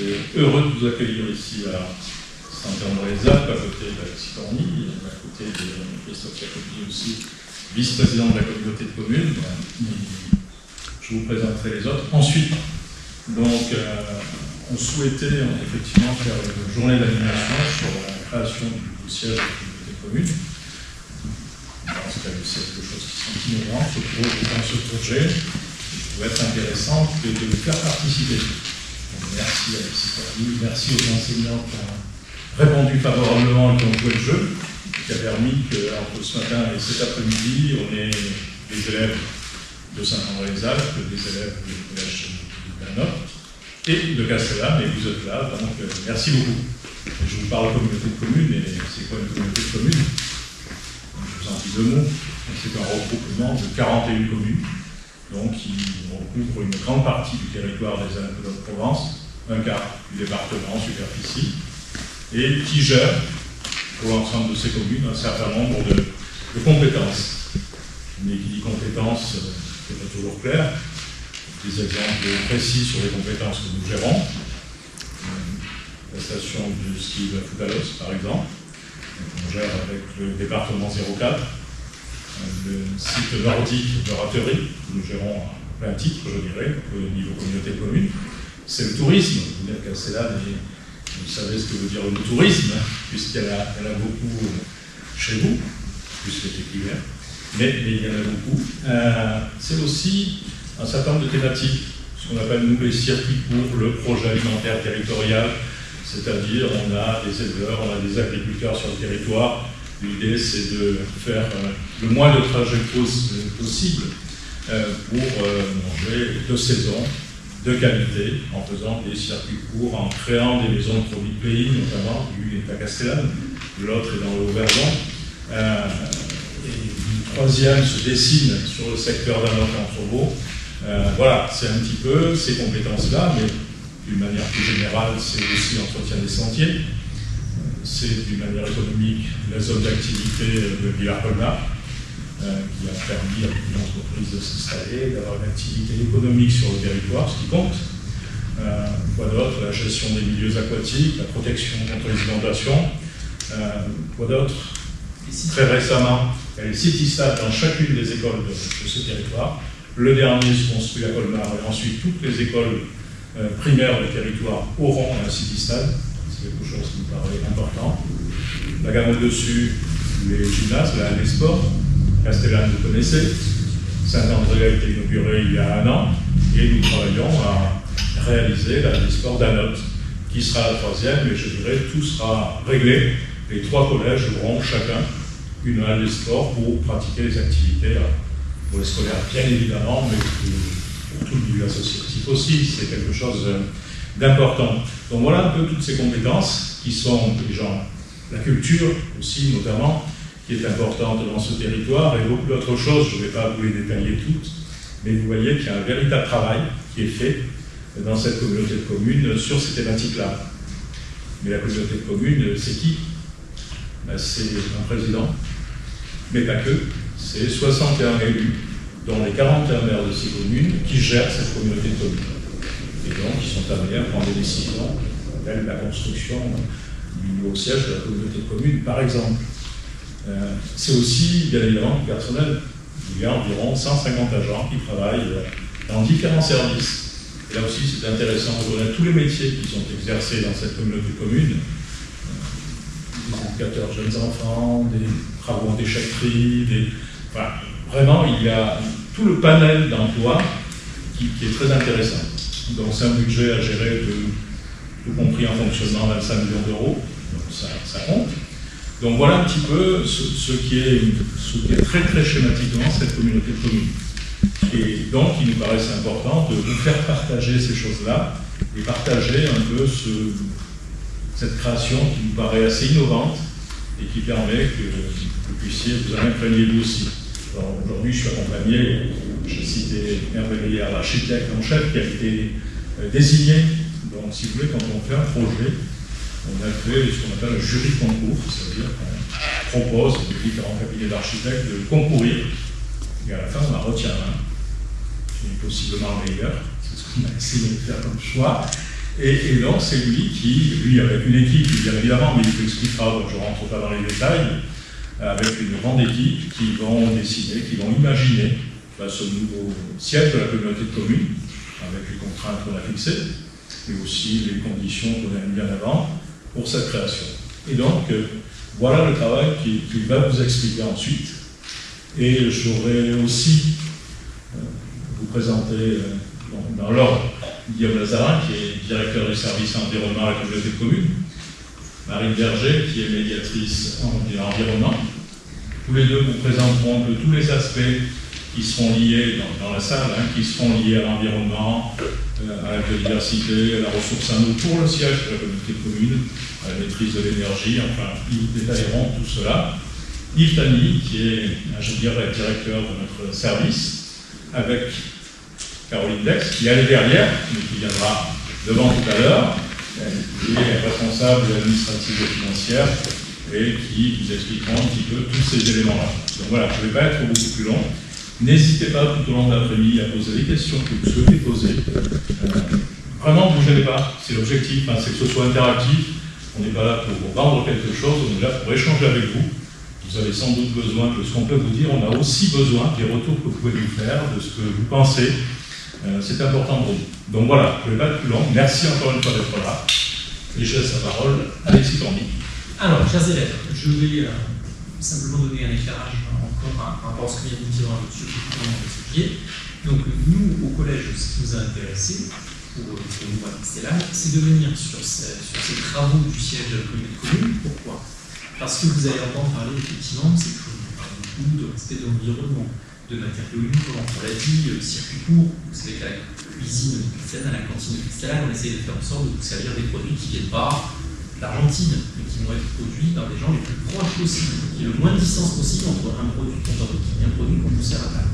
et heureux de vous accueillir ici à Saint-André-les-Alpes, à côté de la Cicornie, à côté de Christophe Jacobi aussi, vice-président de la communauté de communes. Je vous présenterai les autres. Ensuite, donc, on souhaitait effectivement faire une journée d'animation sur la création du siège de la communauté de communes. Parce qu'il y a quelque chose qui sont innovants dans ce projet, qui pourrait être intéressant de le faire participer. Donc, merci à Alexis Cordy, merci aux enseignants qui ont répondu favorablement et qui ont joué le jeu, qui a permis qu'entre ce matin et cet après-midi, on ait des élèves de Saint-André-les-Alpes, des élèves du collège de Bernot et de Castellane, et vous êtes là, donc merci beaucoup. Je vous parle de communauté de communes, et c'est quoi une communauté de communes? Je vous en dis deux mots. C'est un regroupement de 41 communes, donc qui recouvre une grande partie du territoire des Alpes-de-Haute-Provence, un quart du département, superficie, et qui gère, pour l'ensemble de ces communes, un certain nombre de compétences. Mais qui dit compétences, c'est pas toujours clair. Des exemples précis sur les compétences que nous gérons. La station du ski de Foucalos, par exemple. On gère avec le département 04. Le site nordique de Raterie, que nous gérons à plein titre, je dirais, au niveau communauté de communes. C'est le tourisme. Vous êtes Castellane et vous savez ce que veut dire le tourisme, puisqu'il y en a beaucoup chez vous, plus l'été qu'hiver, mais il y en a beaucoup. C'est aussi un certain nombre de thématiques, ce qu'on appelle nous les circuits courts, le projet alimentaire territorial, c'est-à-dire on a des éleveurs, on a des agriculteurs sur le territoire. L'idée c'est de faire le moins de trajets possible pour manger de saison, de qualité, en faisant des circuits courts, en créant des maisons de produits de pays, notamment, l'une est à Castellane, l'autre est dans le Haut-Verdon. Et une troisième se dessine sur le secteur d'Annonay-en-Trouveau. Voilà, c'est un petit peu ces compétences-là, mais d'une manière plus générale, c'est aussi l'entretien des sentiers. C'est d'une manière économique la zone d'activité de Villars-Colmar, qui a permis à une entreprise de s'installer, d'avoir une activité économique sur le territoire, ce qui compte. Quoi d'autre? La gestion des milieux aquatiques, la protection contre les inondations. Quoi d'autre? Très récemment, il y a les city-stades dans chacune des écoles de ce territoire. Le dernier se construit à Colmar, et ensuite toutes les écoles primaires du territoire auront un city-stade. C'est quelque chose qui me paraît important. La gamme au-dessus, les gymnases, les sports. Castellane, vous connaissez. Saint-André a été inauguré il y a un an, et nous travaillons à réaliser la halle des sports d'Annot, qui sera la troisième, et je dirais tout sera réglé. Les trois collèges auront chacun une halle des sports pour pratiquer les activités, pour les scolaires bien évidemment, mais pour tout le milieu associatif aussi, c'est quelque chose d'important. Donc voilà un peu toutes ces compétences qui sont déjà la culture aussi notamment, qui est importante dans ce territoire, et beaucoup d'autres choses, je ne vais pas vous les détailler toutes, mais vous voyez qu'il y a un véritable travail qui est fait dans cette communauté de communes sur ces thématiques-là. Mais la communauté de communes, c'est qui? Ben, c'est un président, mais pas que, c'est 61 élus, dont les 41 maires de ces communes, qui gèrent cette communauté de communes. Et donc, ils sont amenés à prendre des décisions, telles la construction du nouveau siège de la communauté de communes, par exemple. C'est aussi, bien évidemment, du personnel. Il y a environ 150 agents qui travaillent dans différents services. Et là aussi, c'est intéressant de connaître tous les métiers qui sont exercés dans cette communauté de communes. Des éducateurs de jeunes enfants, des travaux en déchetterie, enfin, vraiment, il y a tout le panel d'emplois qui est très intéressant. Donc, c'est un budget à gérer tout compris en fonctionnement, 25 millions d'euros. Donc, ça compte. Donc voilà un petit peu ce qui est très très schématiquement cette communauté de communes. Et donc il nous paraissait important de vous faire partager ces choses-là et partager un peu cette création qui nous paraît assez innovante et qui permet que vous puissiez vous en imprégner vous aussi. Aujourd'hui je suis accompagné, j'ai cité Hervé hier, l'architecte en chef qui a été désigné. Donc si vous voulez, quand on fait un projet, on a fait ce qu'on appelle un jury de concours, c'est-à-dire qu'on propose aux différents cabinets d'architectes de concourir, et à la fin on en retient un, qui est possiblement meilleur, c'est ce qu'on a essayé de faire comme choix, Et donc c'est lui avec une équipe, bien évidemment, mais il vous expliquera, donc je ne rentre pas dans les détails, avec une grande équipe qui vont décider, qui vont imaginer ce nouveau siège de la communauté de communes, avec les contraintes qu'on a fixées, mais aussi les conditions qu'on a mis en avant pour cette création. Et donc, voilà le travail qu'il va vous expliquer ensuite. Et j'aurais aussi vous présenter, dans l'ordre, Guillaume Lazarin, qui est directeur du service environnement à la communauté de communes, Marine Berger, qui est médiatrice en environnement. Tous les deux vous présenteront un peu tous les aspects qui seront liés dans la salle, qui seront liés à l'environnement, à la biodiversité, à la ressource en eau pour le siège de la communauté de communes, à la maîtrise de l'énergie, enfin, ils détailleront tout cela. Yves Tani, qui est, je dirais, directeur de notre service, avec Caroline Dex, qui est derrière, mais qui viendra devant tout à l'heure, qui est responsable administrative et financière, et qui vous expliqueront un petit peu tous ces éléments-là. Donc voilà, je ne vais pas être beaucoup plus long. N'hésitez pas tout au long de l'après-midi à poser les questions que vous souhaitez poser. Vraiment, ne vous gênez pas, c'est l'objectif, c'est que ce soit interactif. On n'est pas là pour vendre quelque chose, on est là pour échanger avec vous. Vous avez sans doute besoin de ce qu'on peut vous dire, on a aussi besoin des retours que vous pouvez nous faire, de ce que vous pensez. C'est important pour nous. Donc voilà, je ne vais pas être plus long. Merci encore une fois d'être là. Et je laisse la parole à Alexis Corny. Alors, chers élèves, je vais simplement donner un éclairage encore par rapport à ce que vient de dire M. Pied. Donc, nous, au collège, ce qui nous a intéressé, pour nous, c'est de venir sur ces travaux du siège de la communauté de communes. Pourquoi? Parce que vous allez entendre parler, effectivement, c'est que on parle beaucoup de respect de l'environnement, de matériaux innovants, on l'a dit, circuit court. Vous savez qu'à la cuisine de Christiane, à la cantine de Christiane, on essaie de faire en sorte de vous servir des produits qui viennent pas d'Argentine, mais qui vont être produits par des gens les plus proches possible, qui est le moins de distance possible entre un produit et un produit qu'on vous sert à table.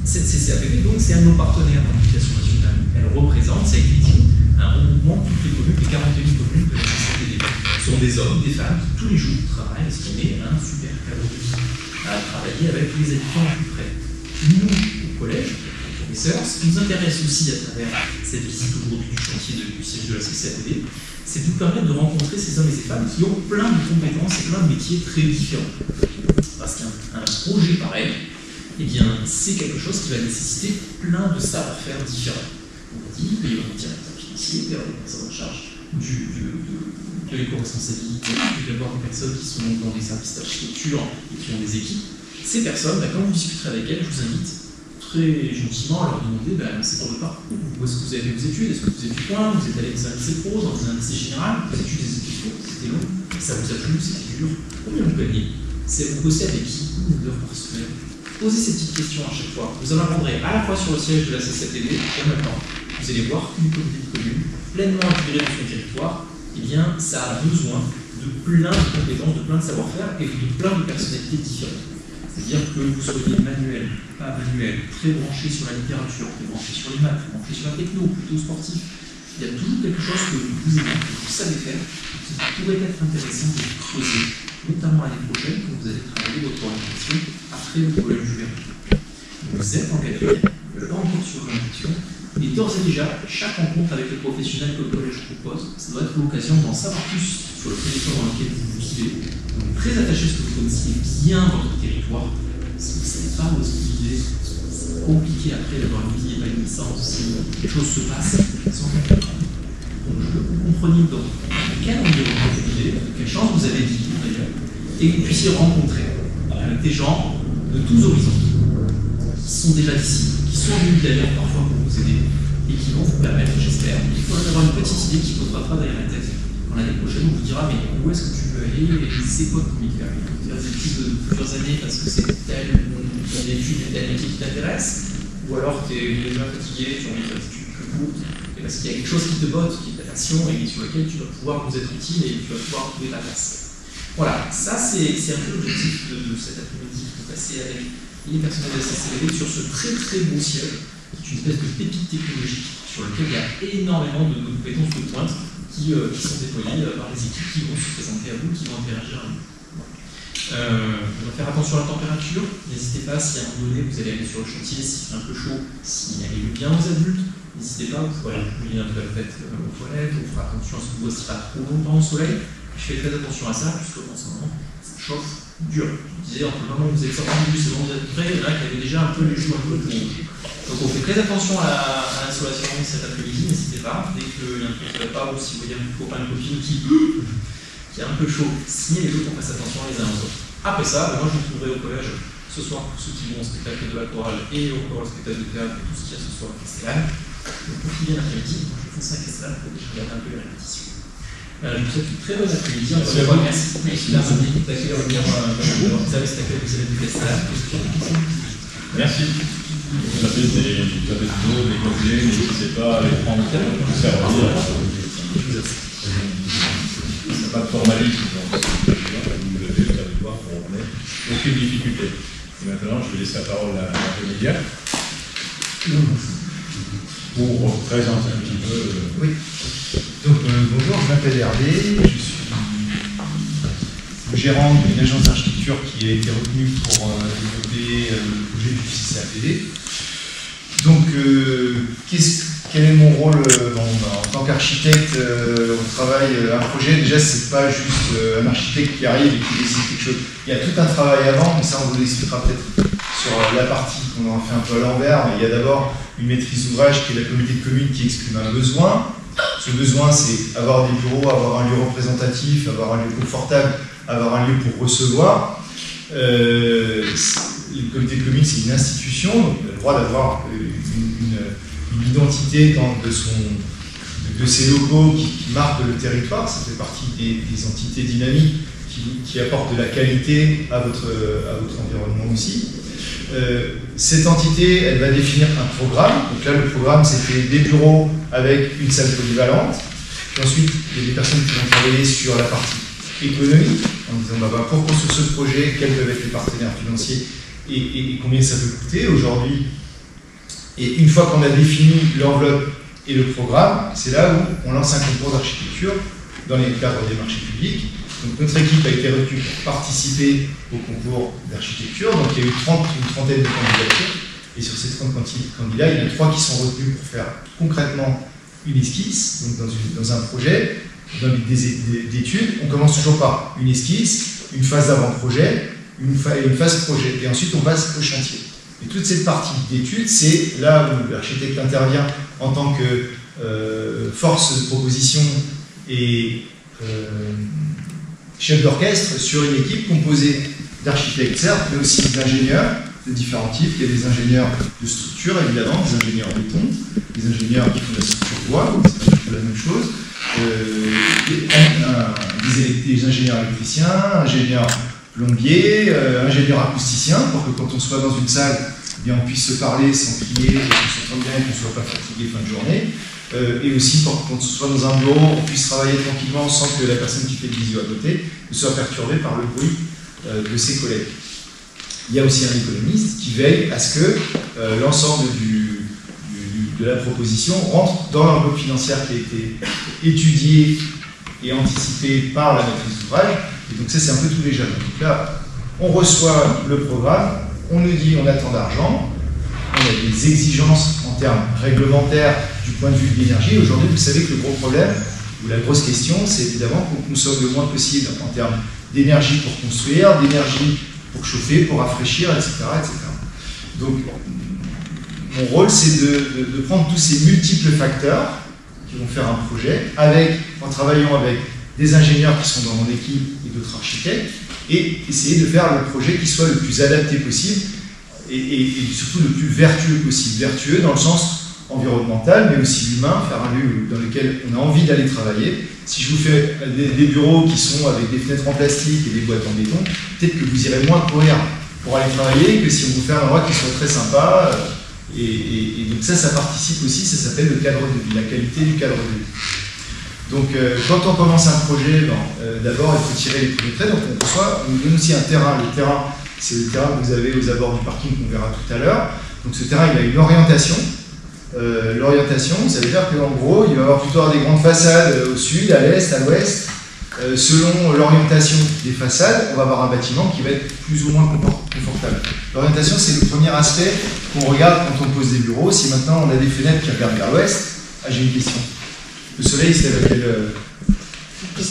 Cette CCAPD, donc, c'est un de nos partenaires dans l'éducation nationale. Elle représente, ça a été dit, un regroupement de toutes les communes, les 41 communes de la CCAPD. Ce sont des hommes, des femmes qui tous les jours travaillent, parce qu'on est un super cadre de vie, à travailler avec les habitants plus près. Nous, au collège, professeurs, ce qui nous intéresse aussi à travers cette visite aujourd'hui du chantier du siège de la CCAPD, c'est de nous permettre de rencontrer ces hommes et ces femmes qui ont plein de compétences et plein de métiers très différents. Parce qu'un projet pareil, eh bien, c'est quelque chose qui va nécessiter plein de savoir-faire différents. On a dit, il peut y avoir un directeur financier, il peut y avoir des personnes en charge de l'éco-responsabilité, il peut y avoir des personnes qui sont dans les services d'architecture et qui ont des équipes. Ces personnes, quand vous discuterez avec elles, je vous invite très gentiment à leur demander, c'est pour votre part, où est-ce que vous avez fait vos études, est-ce que vous êtes du coin, vous êtes allé dans un lycée pro, dans un lycée général, vous avez études des études courtes, c'était long, ça vous a plu, c'était dur, combien vous gagnez? Vous bossez avec qui? Une heure par semaine. Posez ces petites questions à chaque fois. Vous en apprendrez à la fois sur le siège de la CCAPD et en même temps, vous allez voir qu'une communauté de communes pleinement intégrée dans son territoire, eh bien, ça a besoin de plein de compétences, de plein de savoir-faire et de plein de personnalités différentes. C'est-à-dire que vous soyez manuel, pas manuel, très branché sur la littérature, très branché sur les maths, très branché sur la techno, plutôt sportif. Il y a toujours quelque chose que vous aimez, que vous savez faire, qui pourrait être intéressant de creuser, notamment l'année prochaine, quand vous allez travailler votre orientation après le collège du Vernet. Vous êtes en quatrième, vous n'êtes pas encore sur l'orientation, et d'ores et déjà, chaque rencontre avec le professionnel que le collège propose, ça doit être l'occasion d'en savoir plus sur le territoire dans lequel vous vivez. Donc, très attaché à ce que vous connaissiez bien votre territoire. Si vous ne savez pas où est-ce que vous vivez, c'est compliqué après d'avoir une vie épanouissante, si les choses se passent sans faire comprendre. Donc, je veux que vous compreniez donc quel environnement vous vivez, quelle chance vous avez vécu d'ailleurs, et que vous puissiez rencontrer avec des gens de tous horizons, qui sont déjà d'ici, qui sont venus d'ailleurs parfois pour vous aider, et qui vont vous permettre, j'espère, il faut avoir une petite idée qui vous posera derrière la tête. L'année prochaine, on vous dira, mais où est-ce que tu veux aller et c'est quoi ton métier? Faire des études de plusieurs années parce que c'est telle étude et tel métier qui t'intéresse, ou alors tu es déjà fatigué, tu as envie de faire des études plus courtes, et parce qu'il y a quelque chose qui te botte, qui est ta passion et sur lequel tu vas pouvoir vous être utile et tu vas pouvoir trouver ta place. Voilà, ça c'est un peu l'objectif de cet après-midi, de passer avec les personnels de la CCAPD sur ce très très beau siège, qui est une espèce de pépite technologique sur lequel il y a énormément de compétences de pointe qui sont déployés par les équipes qui vont se présenter à vous, qui vont interagir à vous. On va faire attention à la température. N'hésitez pas, si à un moment donné vous allez aller sur le chantier, s'il fait un peu chaud, signalez-le bien aux adultes. n'hésitez pas, vous pourrez inclure un peu la fête aux toilettes, on fera attention à ce que vous ne restiez pas trop longtemps au soleil. Je fais très attention à ça, puisque en ce moment, ça chauffe dur. Je disais, entre le moment où vous êtes sorti du bus et où vous êtes prêt, il y en a qui avaient déjà un peu les joues un peu rouges. Donc on fait très attention à l'insolation cet après-midi, n'hésitez pas. Dès qu'il y a un truc qui ne va pas, ou si vous voyez un copain, une copine qui est un peu chaud, signez les autres, on fasse attention les uns aux autres. Après ça, moi je vous trouverai au collège ce soir pour ceux qui vont au spectacle de la chorale et au spectacle de théâtre et tout ce qu'il y a ce soir à Castellane. Donc pour qui vient l'après-midi, moi je fonce à Castellane pour que je regarde un peu les répétitions. Je vous souhaite une très bonne après-midi. Merci à vous. Merci. Vous savez c'est à quelle vous allez du Castellane. Merci. Vous avez de l'eau, des objets, n'hésitez pas à les prendre pour vous servir. Il n'y a pas de formalisme, donc vous allez voir qu'on remet aucune difficulté. Et maintenant, je vais laisser la parole à Emilia pour présenter un petit peu. Oui. Donc, bonjour, je m'appelle Hervé, je suis le gérant d'une agence d'architecture qui a été retenue pour développer le projet du CCAPD. Donc, quel est mon rôle en tant qu'architecte? On travaille un projet, déjà c'est pas juste un architecte qui arrive et qui décide quelque chose. Il y a tout un travail avant, mais ça on vous l'expliquera peut-être sur la partie qu'on en fait un peu à l'envers. Mais il y a d'abord une maîtrise d'ouvrage qui est la communauté de communes qui exprime un besoin. Ce besoin, c'est avoir des bureaux, avoir un lieu représentatif, avoir un lieu confortable, avoir un lieu pour recevoir. Le comité de communes, c'est une institution, donc il a le droit d'avoir une identité de ses locaux qui marquent le territoire. Ça fait partie des entités dynamiques qui apportent de la qualité à votre environnement aussi. Cette entité, elle va définir un programme. Donc là, le programme, c'était des bureaux avec une salle polyvalente. Puis ensuite, il y a des personnes qui vont travailler sur la partie économique, en disant pour construire ce projet, quels peuvent être les partenaires financiers et combien ça peut coûter aujourd'hui. Et une fois qu'on a défini l'enveloppe et le programme, c'est là où on lance un concours d'architecture dans les cadres des marchés publics. Donc notre équipe a été retenue pour participer au concours d'architecture. Donc il y a eu une trentaine de candidatures. Et sur ces 30 candidats, il y en a 3 qui sont retenus pour faire concrètement une esquisse, donc dans un projet, dans des études. On commence toujours par une esquisse, une phase d'avant-projet, une phase projet. Et ensuite, on passe au chantier. Et toute cette partie d'études, c'est là où l'architecte intervient en tant que force de proposition et chef d'orchestre sur une équipe composée d'architectes, certes, mais aussi d'ingénieurs de différents types. Il y a des ingénieurs de structure, évidemment, des ingénieurs béton, des ingénieurs qui font de la structure bois, c'est pas du tout la même chose, des ingénieurs électriciens, ingénieurs plombiers, ingénieurs acousticiens, pour que quand on soit dans une salle, eh bien, on puisse se parler sans crier, qu'on s'entende bien et qu'on ne soit pas fatigué fin de journée. Et aussi pour que quand on soit dans un bureau, on puisse travailler tranquillement sans que la personne qui fait le visio à côté ne soit perturbée par le bruit de ses collègues. Il y a aussi un économiste qui veille à ce que l'ensemble de la proposition rentre dans l'enveloppe financière qui a été étudiée et anticipée par la maîtrise d'ouvrage. Et donc ça, c'est un peu tous les jalons. Donc là, on reçoit le programme, on nous dit on a tant d'argent, on a des exigences en termes réglementaires du point de vue de l'énergie. Aujourd'hui, vous savez que le gros problème, ou la grosse question, c'est évidemment qu'on consomme le moins possible en termes d'énergie pour construire, d'énergie pour chauffer, pour rafraîchir, etc. etc. Donc, mon rôle, c'est de prendre tous ces multiples facteurs qui vont faire un projet, en travaillant avec des ingénieurs qui sont dans mon équipe et d'autres architectes, et essayer de faire le projet qui soit le plus adapté possible et surtout le plus vertueux possible. Vertueux dans le sens environnemental, mais aussi humain, faire un lieu dans lequel on a envie d'aller travailler. Si je vous fais des bureaux qui sont avec des fenêtres en plastique et des boîtes en béton, peut-être que vous irez moins courir pour aller travailler que si on vous fait un endroit qui soit très sympa. Et donc ça participe aussi, ça s'appelle le cadre de vie, la qualité du cadre de vie. Donc quand on commence un projet, d'abord il faut tirer les premiers traits, donc on nous donne aussi un terrain. Le terrain, c'est le terrain que vous avez aux abords du parking qu'on verra tout à l'heure. Donc ce terrain, il a une orientation. L'orientation, ça veut dire qu'en gros, il va y avoir plutôt des grandes façades au sud, à l'est, à l'ouest, selon l'orientation des façades, on va avoir un bâtiment qui va être plus ou moins confortable. L'orientation, c'est le premier aspect qu'on regarde quand on pose des bureaux. Si maintenant on a des fenêtres qui regardent vers l'ouest, j'ai une question. Le soleil, il se lève à quelle heure? Il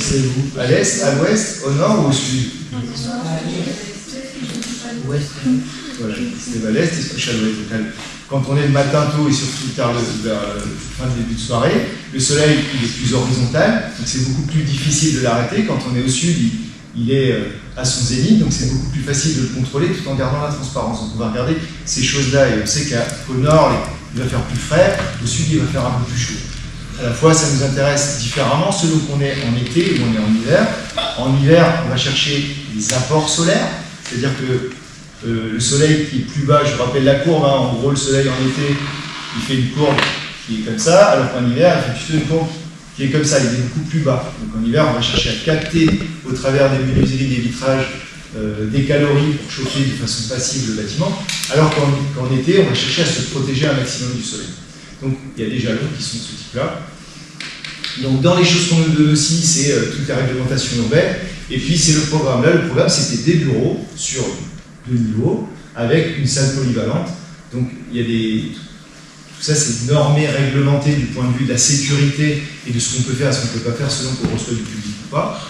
se lève où? À l'est, à l'ouest, au nord ou au sud? Voilà, il se lève à l'est et se couche à l'ouest. Quand on est le matin tôt et surtout vers fin de début de soirée, le soleil il est plus horizontal, donc c'est beaucoup plus difficile de l'arrêter. Quand on est au sud, il est à son zénith, donc c'est beaucoup plus facile de le contrôler tout en gardant la transparence. Donc on va regarder ces choses-là et on sait qu'au nord, il va faire plus frais, au sud, il va faire un peu plus chaud. À la fois, ça nous intéresse différemment selon qu'on est en été ou on est en hiver. En hiver, on va chercher les apports solaires, c'est-à-dire que le soleil qui est plus bas, je rappelle la courbe, hein, en gros le soleil en été, il fait une courbe qui est comme ça, alors qu'en hiver, il fait plutôt une courbe qui est comme ça, il est beaucoup plus bas. Donc en hiver, on va chercher à capter au travers des menuiseries, des vitrages, des calories pour chauffer de façon passive le bâtiment, alors qu'en été, on va chercher à se protéger un maximum du soleil. Donc il y a des jalons qui sont de ce type-là. Donc dans les choses qu'on nous donne aussi, c'est toutes les réglementations urbaines, et puis c'est le programme. Là, le programme, c'était des bureaux sur 2 niveaux, avec une salle polyvalente. Donc il y a tout ça c'est normé, réglementé du point de vue de la sécurité et de ce qu'on peut faire et ce qu'on ne peut pas faire selon qu'on reçoit du public ou pas.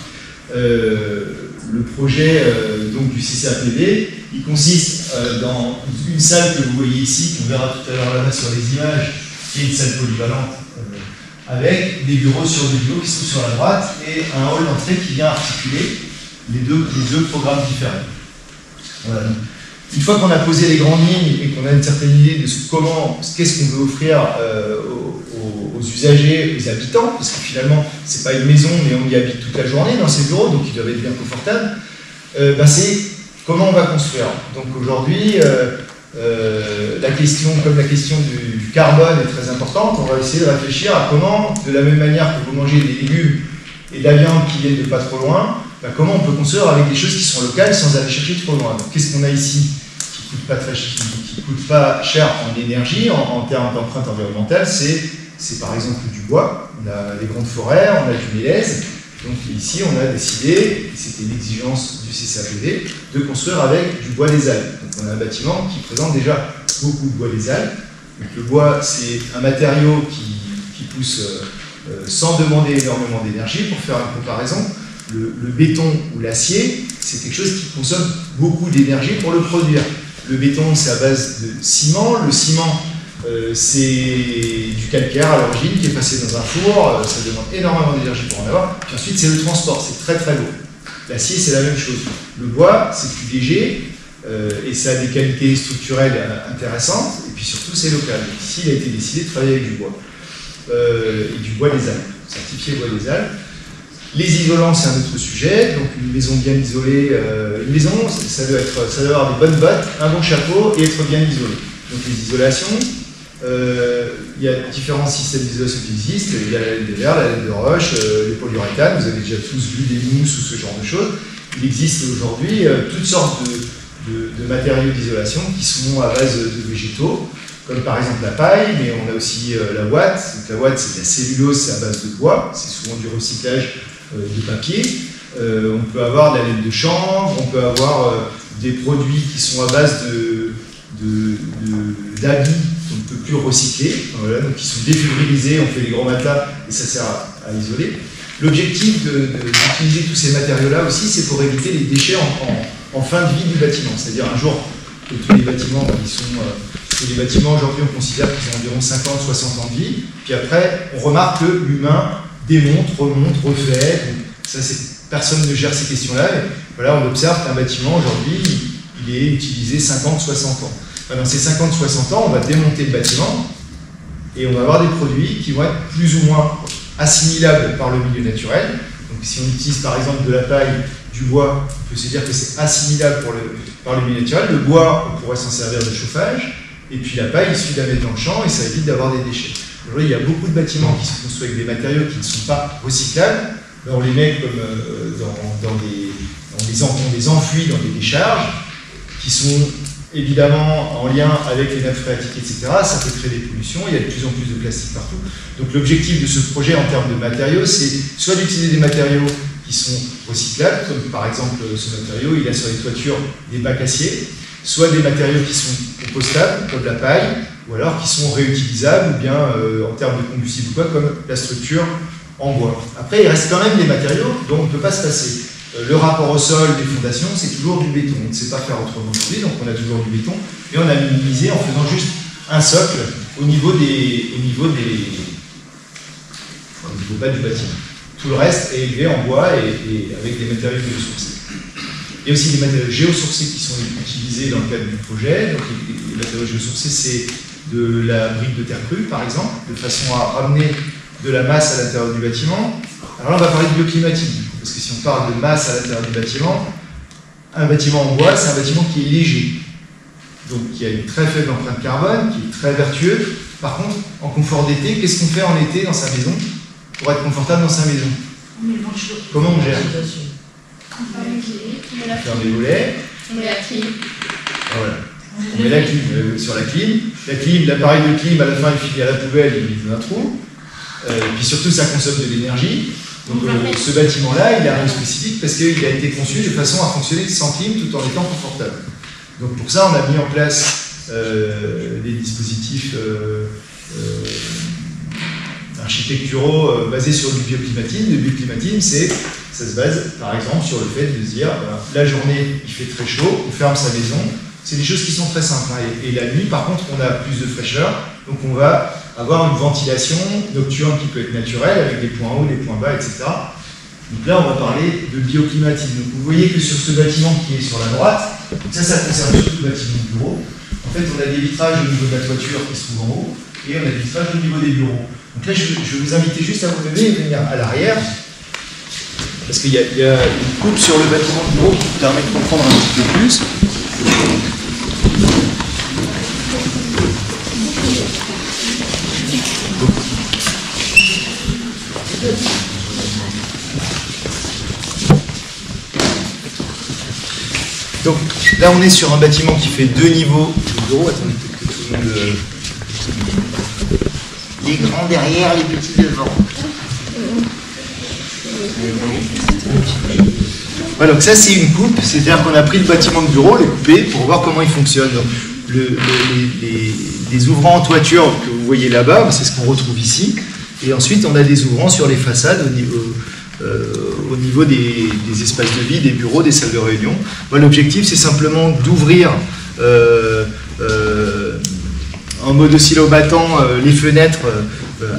Le projet donc, du CCAPD, il consiste dans une salle que vous voyez ici, qu'on verra tout à l'heure là-bas sur les images, qui est une salle polyvalente, avec des bureaux sur des bureaux qui sont sur la droite et un hall d'entrée qui vient articuler les deux programmes différents. Voilà. Une fois qu'on a posé les grandes lignes et qu'on a une certaine idée de qu'est-ce qu'on veut offrir aux usagers, aux habitants, parce que finalement, c'est pas une maison, mais on y habite toute la journée dans ces bureaux, donc ils doivent être bien confortables, c'est comment on va construire. Donc aujourd'hui, la question du carbone est très importante. On va essayer de réfléchir à comment, de la même manière que vous mangez des légumes et de la viande qui viennent de pas trop loin, comment on peut construire avec des choses qui sont locales sans aller chercher trop loin. Donc qu'est-ce qu'on a ici qui coûte pas cher en énergie, en termes d'empreinte environnementale? C'est par exemple du bois. On a des grandes forêts, on a du mélèze. Donc ici, on a décidé, et c'était l'exigence du CCAPD, de construire avec du bois des Alpes. Donc on a un bâtiment qui présente déjà beaucoup de bois des Alpes. Donc le bois, c'est un matériau qui pousse sans demander énormément d'énergie. Pour faire une comparaison, le béton ou l'acier, c'est quelque chose qui consomme beaucoup d'énergie pour le produire. Le béton, c'est à base de ciment. Le ciment, c'est du calcaire à l'origine qui est passé dans un four. Ça demande énormément d'énergie pour en avoir. Puis ensuite, c'est le transport. C'est très très lourd. L'acier, c'est la même chose. Le bois, c'est plus léger et ça a des qualités structurelles intéressantes. Et puis surtout, c'est local. Donc ici, il a été décidé de travailler avec du bois. Et du bois des Alpes. Certifié bois des Alpes. Les isolants, c'est un autre sujet. Donc une maison bien isolée, une maison, ça doit avoir des bonnes bottes, un bon chapeau et être bien isolé. Donc les isolations, il y a différents systèmes d'isolation qui existent. Il y a la laine de verre, la laine de roche, les polyuréthanes. Vous avez déjà tous vu des mousses ou ce genre de choses. Il existe aujourd'hui toutes sortes de matériaux d'isolation qui sont à base de végétaux, comme par exemple la paille, mais on a aussi la ouate. Donc la ouate, c'est de la cellulose, c'est à base de bois. C'est souvent du recyclage de papier. On peut avoir de la laine de chanvre, on peut avoir des produits qui sont à base d'habits qu'on ne peut plus recycler, voilà, donc qui sont défibrilisés, on fait des gros matelas et ça sert à isoler. L'objectif d'utiliser tous ces matériaux-là aussi, c'est pour éviter les déchets en fin de vie du bâtiment. C'est-à-dire un jour, que tous les bâtiments, les bâtiments aujourd'hui on considère qu'ils ont environ 50-60 ans de vie, puis après on remarque que l'humain démonte, remonte, refait, donc ça personne ne gère ces questions-là. Voilà, on observe qu'un bâtiment aujourd'hui, il est utilisé 50-60 ans. Enfin, dans ces 50-60 ans, on va démonter le bâtiment et on va avoir des produits qui vont être plus ou moins assimilables par le milieu naturel. Donc si on utilise par exemple de la paille, du bois, on peut se dire que c'est assimilable par le milieu naturel. Le bois, on pourrait s'en servir de chauffage, et puis la paille, il suffit de la mettre dans le champ et ça évite d'avoir des déchets. Aujourd'hui, il y a beaucoup de bâtiments qui sont construits avec des matériaux qui ne sont pas recyclables. On les met comme on les enfouit dans des décharges qui sont évidemment, en lien avec les nappes phréatiques, etc., ça peut créer des pollutions, il y a de plus en plus de plastique partout. Donc l'objectif de ce projet en termes de matériaux, c'est soit d'utiliser des matériaux qui sont recyclables, comme par exemple ce matériau, il a sur les toitures des bacs acier, soit des matériaux qui sont compostables, comme la paille, ou alors qui sont réutilisables, ou bien en termes de combustible ou quoi, comme la structure en bois. Après, il reste quand même des matériaux dont on ne peut pas se passer. Le rapport au sol des fondations, c'est toujours du béton. On ne sait pas faire autrement aujourd'hui, donc on a toujours du béton. Et on a minimisé en faisant juste un socle au niveau pas du bâtiment. Tout le reste est élevé en bois et avec des matériaux biosourcés. Il y a aussi des matériaux géosourcés qui sont utilisés dans le cadre du projet. Donc les matériaux géosourcés, c'est de la brique de terre crue, par exemple, de façon à ramener de la masse à l'intérieur du bâtiment. Alors là, on va parler de bioclimatique. Parce que si on parle de masse à l'intérieur du bâtiment, un bâtiment en bois, c'est un bâtiment qui est léger. Donc qui a une très faible empreinte carbone, qui est très vertueux. Par contre, en confort d'été, qu'est-ce qu'on fait en été dans sa maison pour être confortable dans sa maison? Comment on gère? On ferme les volets. On met la clim. Voilà. On met la clim sur la clim. La clim, l'appareil de clim, à la fin, il finit à la poubelle, il est dans un trou. Puis surtout, ça consomme de l'énergie. Donc ce bâtiment-là, il a un rôle spécifique parce qu'il a été conçu de façon à fonctionner sans clim tout en étant confortable. Donc pour ça, on a mis en place des dispositifs architecturaux basés sur du bioclimatisme. Le bioclimatisme, ça se base par exemple sur le fait de se dire la journée, il fait très chaud, on ferme sa maison. C'est des choses qui sont très simples. Hein. Et la nuit, par contre, on a plus de fraîcheur. Donc on va avoir une ventilation nocturne qui peut être naturelle, avec des points hauts, des points bas, etc. Donc là, on va parler de bioclimatisme. Donc vous voyez que sur ce bâtiment qui est sur la droite, ça concerne surtout le bâtiment de bureau. En fait, on a des vitrages au niveau de la toiture qui se trouvent en haut, et on a des vitrages au niveau des bureaux. Donc là, je vais vous inviter juste à vous lever et venir à l'arrière, parce qu'il y a une coupe sur le bâtiment de bureau qui permet de comprendre un petit peu plus. Donc là on est sur un bâtiment qui fait 2 niveaux de bureau. Attendez peut-être que tout le monde... Les grands derrière, les petits devant. Voilà, donc ça c'est une coupe, c'est-à-dire qu'on a pris le bâtiment de bureau, les coupé pour voir comment il fonctionne. Donc, les ouvrants en toiture que vous voyez là-bas, c'est ce qu'on retrouve ici. Et ensuite on a des ouvrants sur les façades au niveau des espaces de vie, des bureaux, des salles de réunion. L'objectif, c'est simplement d'ouvrir en mode oscillobattant les fenêtres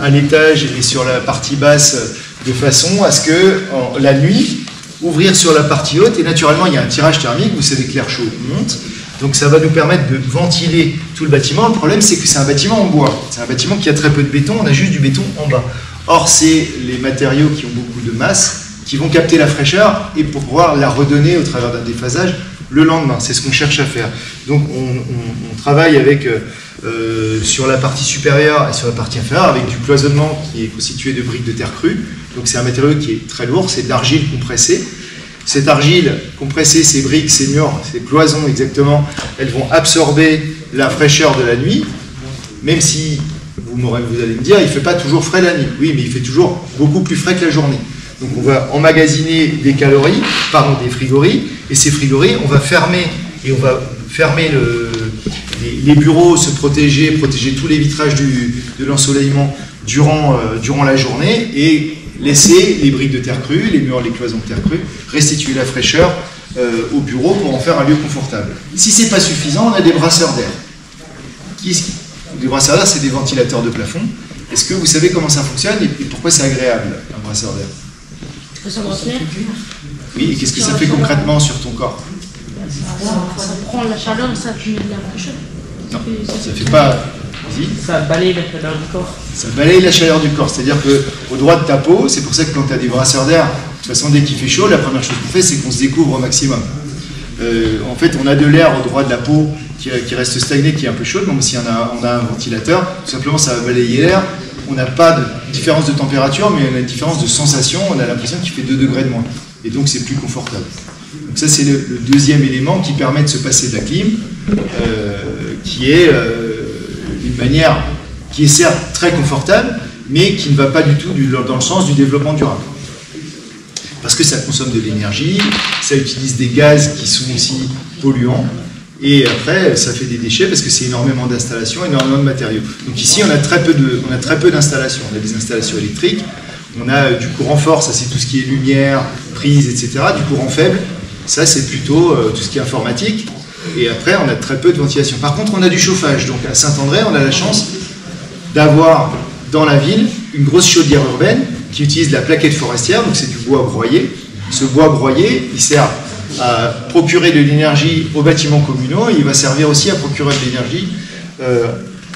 à l'étage et sur la partie basse de façon à ce que la nuit, ouvrir sur la partie haute, et naturellement il y a un tirage thermique, vous savez que l'air chaud monte, donc ça va nous permettre de ventiler tout le bâtiment. Le problème, c'est que c'est un bâtiment en bois, c'est un bâtiment qui a très peu de béton, on a juste du béton en bas. Or, c'est les matériaux qui ont beaucoup de masse qui vont capter la fraîcheur et pour pouvoir la redonner au travers d'un déphasage le lendemain. C'est ce qu'on cherche à faire. Donc, on travaille avec, sur la partie supérieure et sur la partie inférieure avec du cloisonnement qui est constitué de briques de terre crue. Donc, c'est un matériau qui est très lourd, c'est de l'argile compressée. Cette argile compressée, ces briques, ces murs, ces cloisons exactement, elles vont absorber la fraîcheur de la nuit, même si... Vous allez me dire, il ne fait pas toujours frais la nuit. Oui, mais il fait toujours beaucoup plus frais que la journée. Donc on va emmagasiner des calories, des frigories, et ces frigories, on va fermer, et on va fermer les bureaux, se protéger tous les vitrages de l'ensoleillement durant la journée, et laisser les briques de terre crue, les murs, les cloisons de terre crue, restituer la fraîcheur au bureau pour en faire un lieu confortable. Si ce n'est pas suffisant, on a des brasseurs d'air. Les brasseurs d'air, c'est des ventilateurs de plafond. Est-ce que vous savez comment ça fonctionne et pourquoi c'est agréable, un brasseur d'air? Ça brasse l'air. Oui, et qu'est-ce que ça fait concrètement sur ton corps? Ça prend la chaleur et ça met de la fraîcheur. Non, ça ne fait pas... Vas-y. Ça balaye la chaleur du corps. Ça balaye la chaleur du corps, c'est-à-dire qu'au droit de ta peau, c'est pour ça que quand tu as des brasseurs d'air, de toute façon, dès qu'il fait chaud, la première chose qu'on fait, c'est qu'on se découvre au maximum. En fait, on a de l'air au droit de la peau qui reste stagné, qui est un peu chaude, donc si on a un ventilateur, tout simplement ça va balayer l'air. On n'a pas de différence de température, mais on a une différence de sensation, on a l'impression qu'il fait 2 degrés de moins. Et donc c'est plus confortable. Donc ça c'est le deuxième élément qui permet de se passer de la clim. qui est une manière qui est certes très confortable, mais qui ne va pas du tout dans le sens du développement durable. Parce que ça consomme de l'énergie, ça utilise des gaz qui sont aussi polluants, et après ça fait des déchets parce que c'est énormément d'installations, énormément de matériaux. Donc ici on a très peu d'installations, on a des installations électriques, on a du courant fort, ça c'est tout ce qui est lumière, prise, etc. Du courant faible, ça c'est plutôt tout ce qui est informatique, et après on a très peu de ventilation. Par contre on a du chauffage, donc à Saint-André on a la chance d'avoir dans la ville une grosse chaudière urbaine qui utilise de la plaquette forestière, donc c'est du bois broyé. Ce bois broyé, il sert à procurer de l'énergie aux bâtiments communaux et il va servir aussi à procurer de l'énergie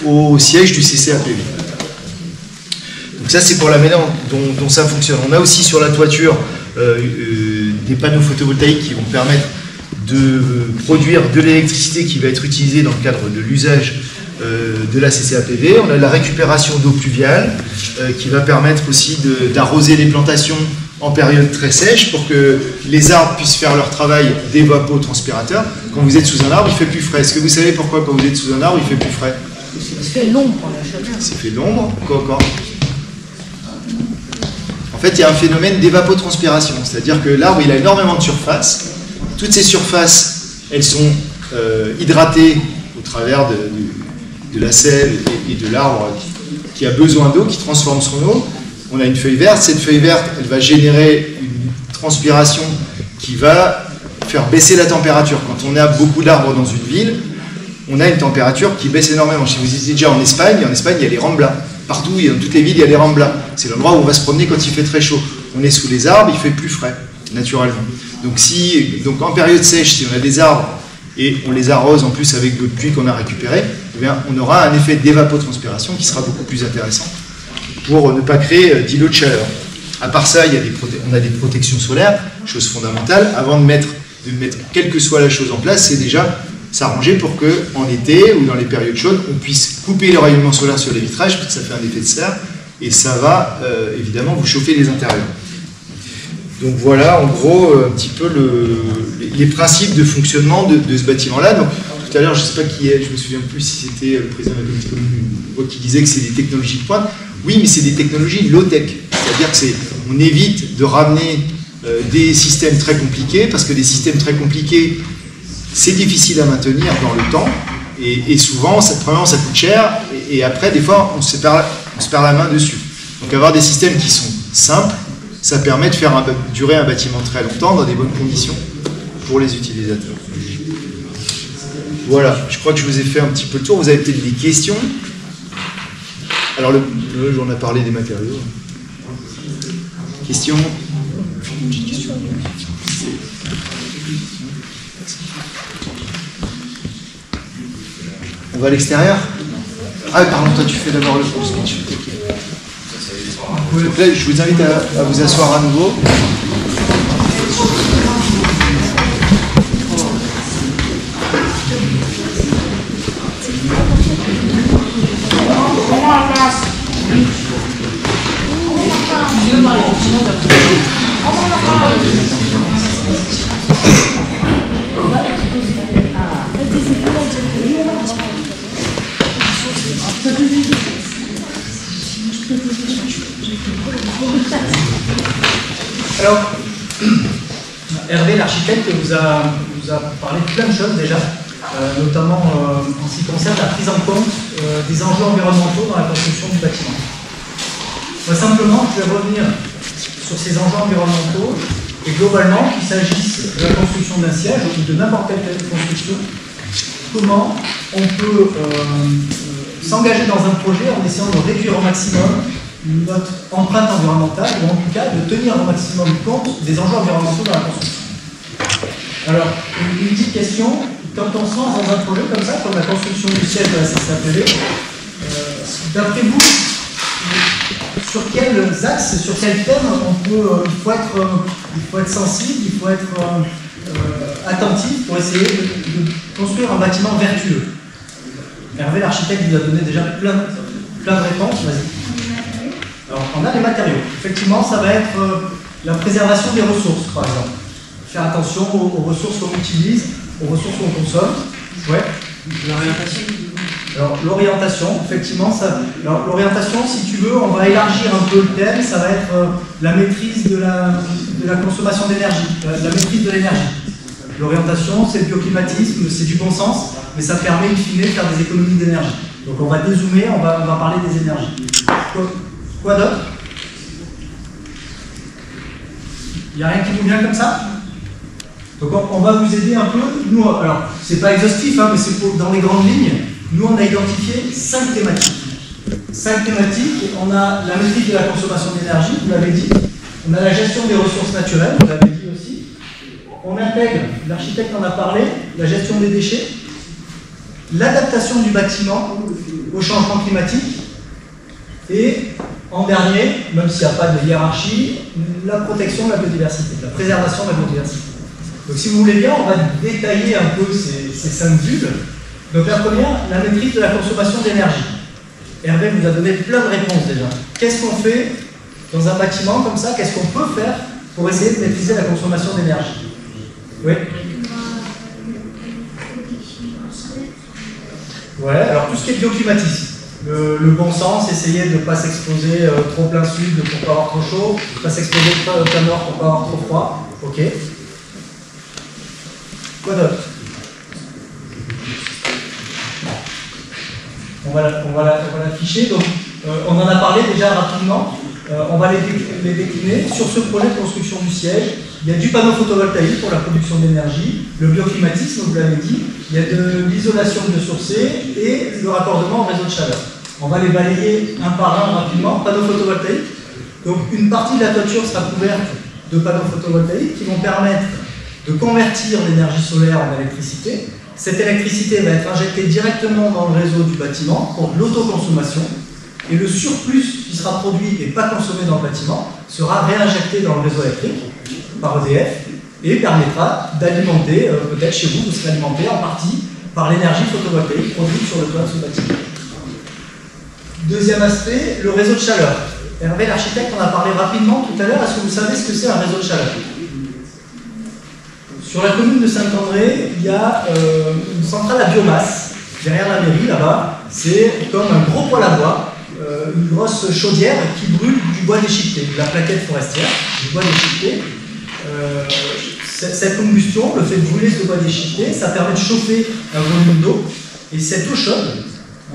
au siège du CCAPV. Donc ça c'est pour la manière dont ça fonctionne. On a aussi sur la toiture des panneaux photovoltaïques qui vont permettre de produire de l'électricité qui va être utilisée dans le cadre de l'usage de la CCAPV. On a la récupération d'eau pluviale qui va permettre aussi d'arroser les plantations en période très sèche pour que les arbres puissent faire leur travail d'évapotranspirateur. Quand vous êtes sous un arbre, il fait plus frais. Est-ce que vous savez pourquoi quand vous êtes sous un arbre, il fait plus frais? Ça fait l'ombre, la chaleur. Ça fait l'ombre, quoi encore? En fait, il y a un phénomène d'évapotranspiration, c'est-à-dire que l'arbre, il a énormément de surface. Toutes ces surfaces, elles sont hydratées au travers de la sève et de l'arbre qui a besoin d'eau, qui transforme son eau. On a une feuille verte. Cette feuille verte, elle va générer une transpiration qui va faire baisser la température. Quand on a beaucoup d'arbres dans une ville, on a une température qui baisse énormément. Si vous étiez déjà en Espagne, il y a les Ramblas. Partout, dans toutes les villes, il y a les Ramblas. C'est l'endroit où on va se promener quand il fait très chaud. On est sous les arbres, il fait plus frais, naturellement. Donc en période sèche, si on a des arbres et on les arrose en plus avec de l'eau de pluie qu'on a récupérée, eh bien, on aura un effet d'évapotranspiration qui sera beaucoup plus intéressant pour ne pas créer d'îlots de chaleur. À part ça, on a des protections solaires, chose fondamentale. Avant de mettre quelle que soit la chose en place, c'est déjà s'arranger pour qu'en été ou dans les périodes chaudes, on puisse couper le rayonnement solaire sur les vitrages, parce que ça fait un effet de serre, et ça va évidemment vous chauffer les intérieurs. Donc voilà, en gros, un petit peu les principes de fonctionnement de ce bâtiment-là. Donc tout à l'heure, je ne sais pas qui est, je me souviens plus si c'était le président de la communauté commune qui disait que c'est des technologies de pointe. Oui, mais c'est des technologies low-tech. C'est-à-dire qu'on évite de ramener des systèmes très compliqués, parce que des systèmes très compliqués, c'est difficile à maintenir dans le temps, et souvent, premièrement, ça coûte cher, et après, des fois, on se perd la main dessus. Donc avoir des systèmes qui sont simples, ça permet de faire durer un bâtiment très longtemps dans des bonnes conditions pour les utilisateurs. Voilà, je crois que je vous ai fait un petit peu le tour. Vous avez peut-être des questions? Alors, on a parlé des matériaux. Questions? On va à l'extérieur? Ah, pardon, toi tu fais d'abord le speech. Donc là, je vous invite à vous asseoir à nouveau. Alors, Hervé, l'architecte, vous a parlé de plein de choses déjà, notamment en ce qui concerne la prise en compte des enjeux environnementaux dans la construction du bâtiment. Moi, simplement, je vais revenir sur ces enjeux environnementaux et globalement, qu'il s'agisse de la construction d'un siège ou de n'importe quelle construction, comment on peut s'engager dans un projet en essayant de réduire au maximum notre empreinte environnementale, ou en tout cas de tenir au maximum compte des enjeux environnementaux dans la construction. Alors, une petite question, quand on se lance dans un projet comme ça, comme la construction du siège de la CCAPV, d'après vous, sur quels axes, sur quels thèmes il faut être sensible, il faut être attentif pour essayer de construire un bâtiment vertueux? Hervé, l'architecte, vous a donné déjà plein de réponses, vas-y. Alors, on a les matériaux. Effectivement, ça va être la préservation des ressources, par exemple. Faire attention aux ressources qu'on utilise, aux ressources qu'on consomme. Ouais. L'orientation. Alors, l'orientation, effectivement, ça. Alors, l'orientation, si tu veux, on va élargir un peu le thème, ça va être la maîtrise de la consommation d'énergie, la maîtrise de l'énergie. L'orientation, c'est le bioclimatisme, c'est du bon sens, mais ça permet, in fine, de faire des économies d'énergie. Donc, on va dézoomer, on va parler des énergies. Quoi d'autre? Il n'y a rien qui vous vient comme ça? Donc on va vous aider un peu. Nous, alors, c'est pas exhaustif, hein, mais c'est dans les grandes lignes. Nous, on a identifié 5 thématiques. 5 thématiques. On a la maîtrise de la consommation d'énergie, vous l'avez dit. On a la gestion des ressources naturelles, vous l'avez dit aussi. On intègre, l'architecte en a parlé, la gestion des déchets, l'adaptation du bâtiment au changement climatique. Et en dernier, même s'il n'y a pas de hiérarchie, la protection de la biodiversité, la préservation de la biodiversité. Donc si vous voulez bien, on va détailler un peu ces 5 bulles. Donc la première, la maîtrise de la consommation d'énergie. Hervé vous a donné plein de réponses déjà. Qu'est-ce qu'on fait dans un bâtiment comme ça? Qu'est-ce qu'on peut faire pour essayer de maîtriser la consommation d'énergie? Oui. Ouais, alors tout ce qui est bioclimatisme. Le bon sens, essayer de ne pas s'exposer trop plein sud pour ne pas avoir trop chaud, ne pas s'exposer plein nord pour ne pas avoir trop froid. Ok. Quoi d'autre? On va l'afficher. Donc, on en a parlé déjà rapidement. On va les décliner. Sur ce projet de construction du siège, il y a du panneau photovoltaïque pour la production d'énergie, le bioclimatisme, vous l'avez dit, il y a de l'isolation biosourcée et le raccordement au réseau de chaleur. On va les balayer un par un rapidement. Panneau photovoltaïque. Donc, une partie de la toiture sera couverte de panneaux photovoltaïques qui vont permettre de convertir l'énergie solaire en électricité. Cette électricité va être injectée directement dans le réseau du bâtiment pour de l'autoconsommation et le surplus qui sera produit et pas consommé dans le bâtiment sera réinjecté dans le réseau électrique par EDF et permettra d'alimenter, peut-être chez vous, vous serez alimenté en partie par l'énergie photovoltaïque produite sur le toit de ce bâtiment. Deuxième aspect, le réseau de chaleur. Hervé, l'architecte, en a parlé rapidement tout à l'heure. Est-ce que vous savez ce que c'est un réseau de chaleur? Sur la commune de Saint-André, il y a une centrale à biomasse, derrière la mairie, là-bas. C'est comme un gros poêle à bois, une grosse chaudière qui brûle du bois déchiqueté, de la plaquette forestière, du bois déchiqueté. Cette combustion, le fait de brûler ce bois déchiqueté, ça permet de chauffer un volume d'eau. Et cette eau chaude,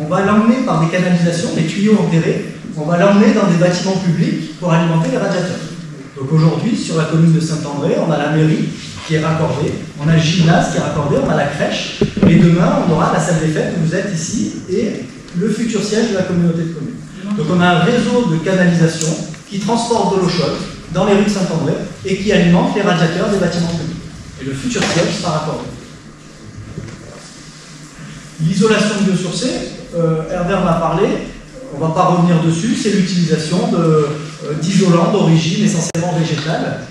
on va l'emmener par des canalisations, des tuyaux enterrés, on va l'emmener dans des bâtiments publics pour alimenter les radiateurs. Donc aujourd'hui, sur la commune de Saint-André, on a la mairie qui est raccordée, on a le gymnase qui est raccordé, on a la crèche, et demain, on aura la salle des fêtes où vous êtes ici, et le futur siège de la communauté de communes. Donc on a un réseau de canalisation qui transporte de l'eau chaude dans les rues de Saint-André et qui alimente les radiateurs des bâtiments publics. Et le futur siège sera raccordé. L'isolation biosourcée, Hervé en a parlé, on ne va pas revenir dessus, c'est l'utilisation d'isolants d'origine essentiellement végétale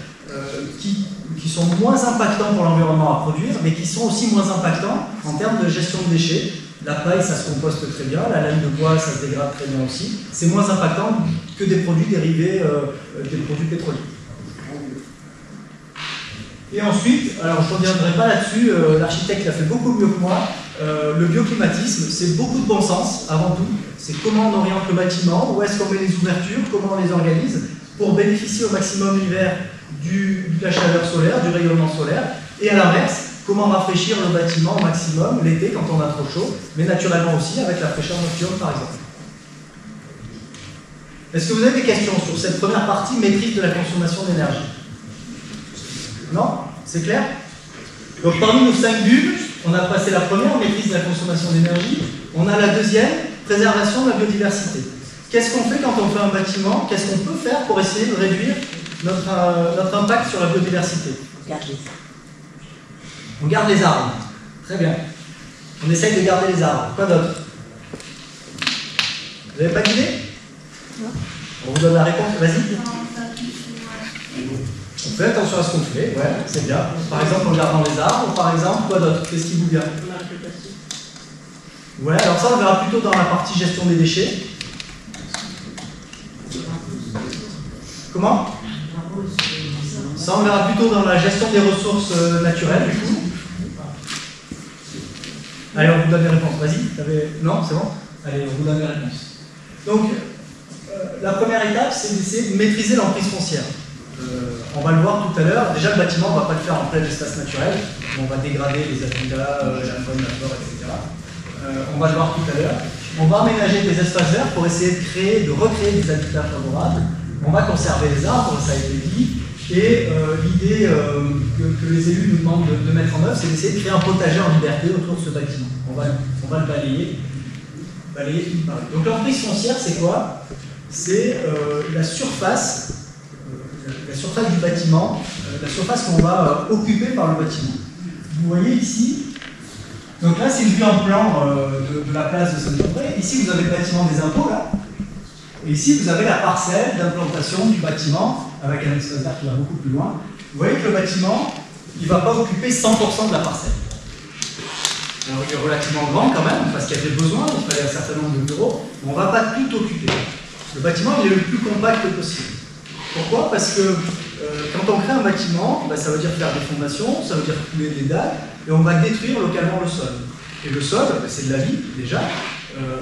qui sont moins impactants pour l'environnement à produire, mais qui sont aussi moins impactants en termes de gestion de déchets. La paille, ça se composte très bien, la laine de bois, ça se dégrade très bien aussi. C'est moins impactant que des produits dérivés des produits pétroliers. Et ensuite, alors je ne reviendrai pas là-dessus, l'architecte l'a fait beaucoup mieux que moi. Le bioclimatisme, c'est beaucoup de bon sens avant tout. C'est comment on oriente le bâtiment, où est-ce qu'on met les ouvertures, comment on les organise pour bénéficier au maximum l'hiver de la chaleur solaire, du rayonnement solaire, et à l'inverse, comment rafraîchir le bâtiment au maximum l'été quand on a trop chaud, mais naturellement aussi avec la fraîcheur nocturne par exemple. Est-ce que vous avez des questions sur cette première partie, maîtrise de la consommation d'énergie? Non? C'est clair? Donc parmi nos 5 bulles, on a passé la première, maîtrise de la consommation d'énergie. On a la deuxième, préservation de la biodiversité. Qu'est-ce qu'on fait quand on fait un bâtiment? Qu'est-ce qu'on peut faire pour essayer de réduire notre impact sur la biodiversité? On garde les arbres. Très bien. On essaye de garder les arbres. Quoi d'autre? Vous n'avez pas d'idée? Non. On vous donne la réponse. Vas-y. On fait attention à ce qu'on fait, ouais, c'est bien. Par exemple, en gardant les arbres, par exemple, quoi d'autre? Qu'est-ce qui vous vient? Ouais, alors ça, on verra plutôt dans la partie gestion des déchets. Comment? Ça, on verra plutôt dans la gestion des ressources naturelles, du coup. Allez, on vous donne les réponses. Vas-y. Non, c'est bon. Allez, on vous donne les réponses. Donc, la première étape, c'est d'essayer de maîtriser l'emprise foncière. On va le voir tout à l'heure. Déjà, le bâtiment, on ne va pas le faire en plein espace naturel. On va dégrader les habitats, la faune, la flore, etc. On va le voir tout à l'heure. On va aménager des espaces verts pour essayer de recréer des habitats favorables. On va conserver les arbres, ça a été dit. Et l'idée que les élus nous demandent de mettre en œuvre, c'est d'essayer de créer un potager en liberté autour de ce bâtiment. On va le balayer une par une. Donc l'emprise foncière, c'est quoi? C'est la surface du bâtiment, la surface qu'on va occuper par le bâtiment. Vous voyez ici, donc là c'est une vue en plan de la place de Saint-André. Ici vous avez le bâtiment des impôts, là. Et ici vous avez la parcelle d'implantation du bâtiment, avec un espace vert qui va beaucoup plus loin. Vous voyez que le bâtiment, il ne va pas occuper 100% de la parcelle. Alors il est relativement grand quand même, parce qu'il y avait besoin, il fallait un certain nombre de bureaux, mais on ne va pas tout occuper. Le bâtiment, il est le plus compact possible. Pourquoi? Parce que quand on crée un bâtiment, ça veut dire faire des fondations, ça veut dire couler des dalles, et on va détruire localement le sol. Et le sol, c'est de la vie déjà.